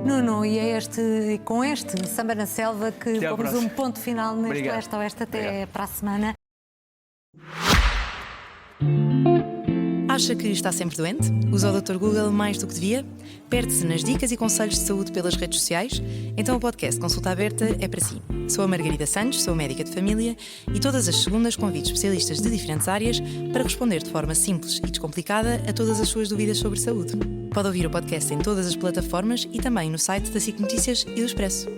Nuno, e é com este Samba na Selva que pomos um ponto final neste Leste-Oeste. Até para a semana. Acha que está sempre doente? Usa o Dr. Google mais do que devia? Perde-se nas dicas e conselhos de saúde pelas redes sociais? Então o podcast Consulta Aberta é para si. Sou a Margarida Santos, sou médica de família e todas as segundas convido especialistas de diferentes áreas para responder de forma simples e descomplicada a todas as suas dúvidas sobre saúde. Pode ouvir o podcast em todas as plataformas e também no site da SIC Notícias e do Expresso.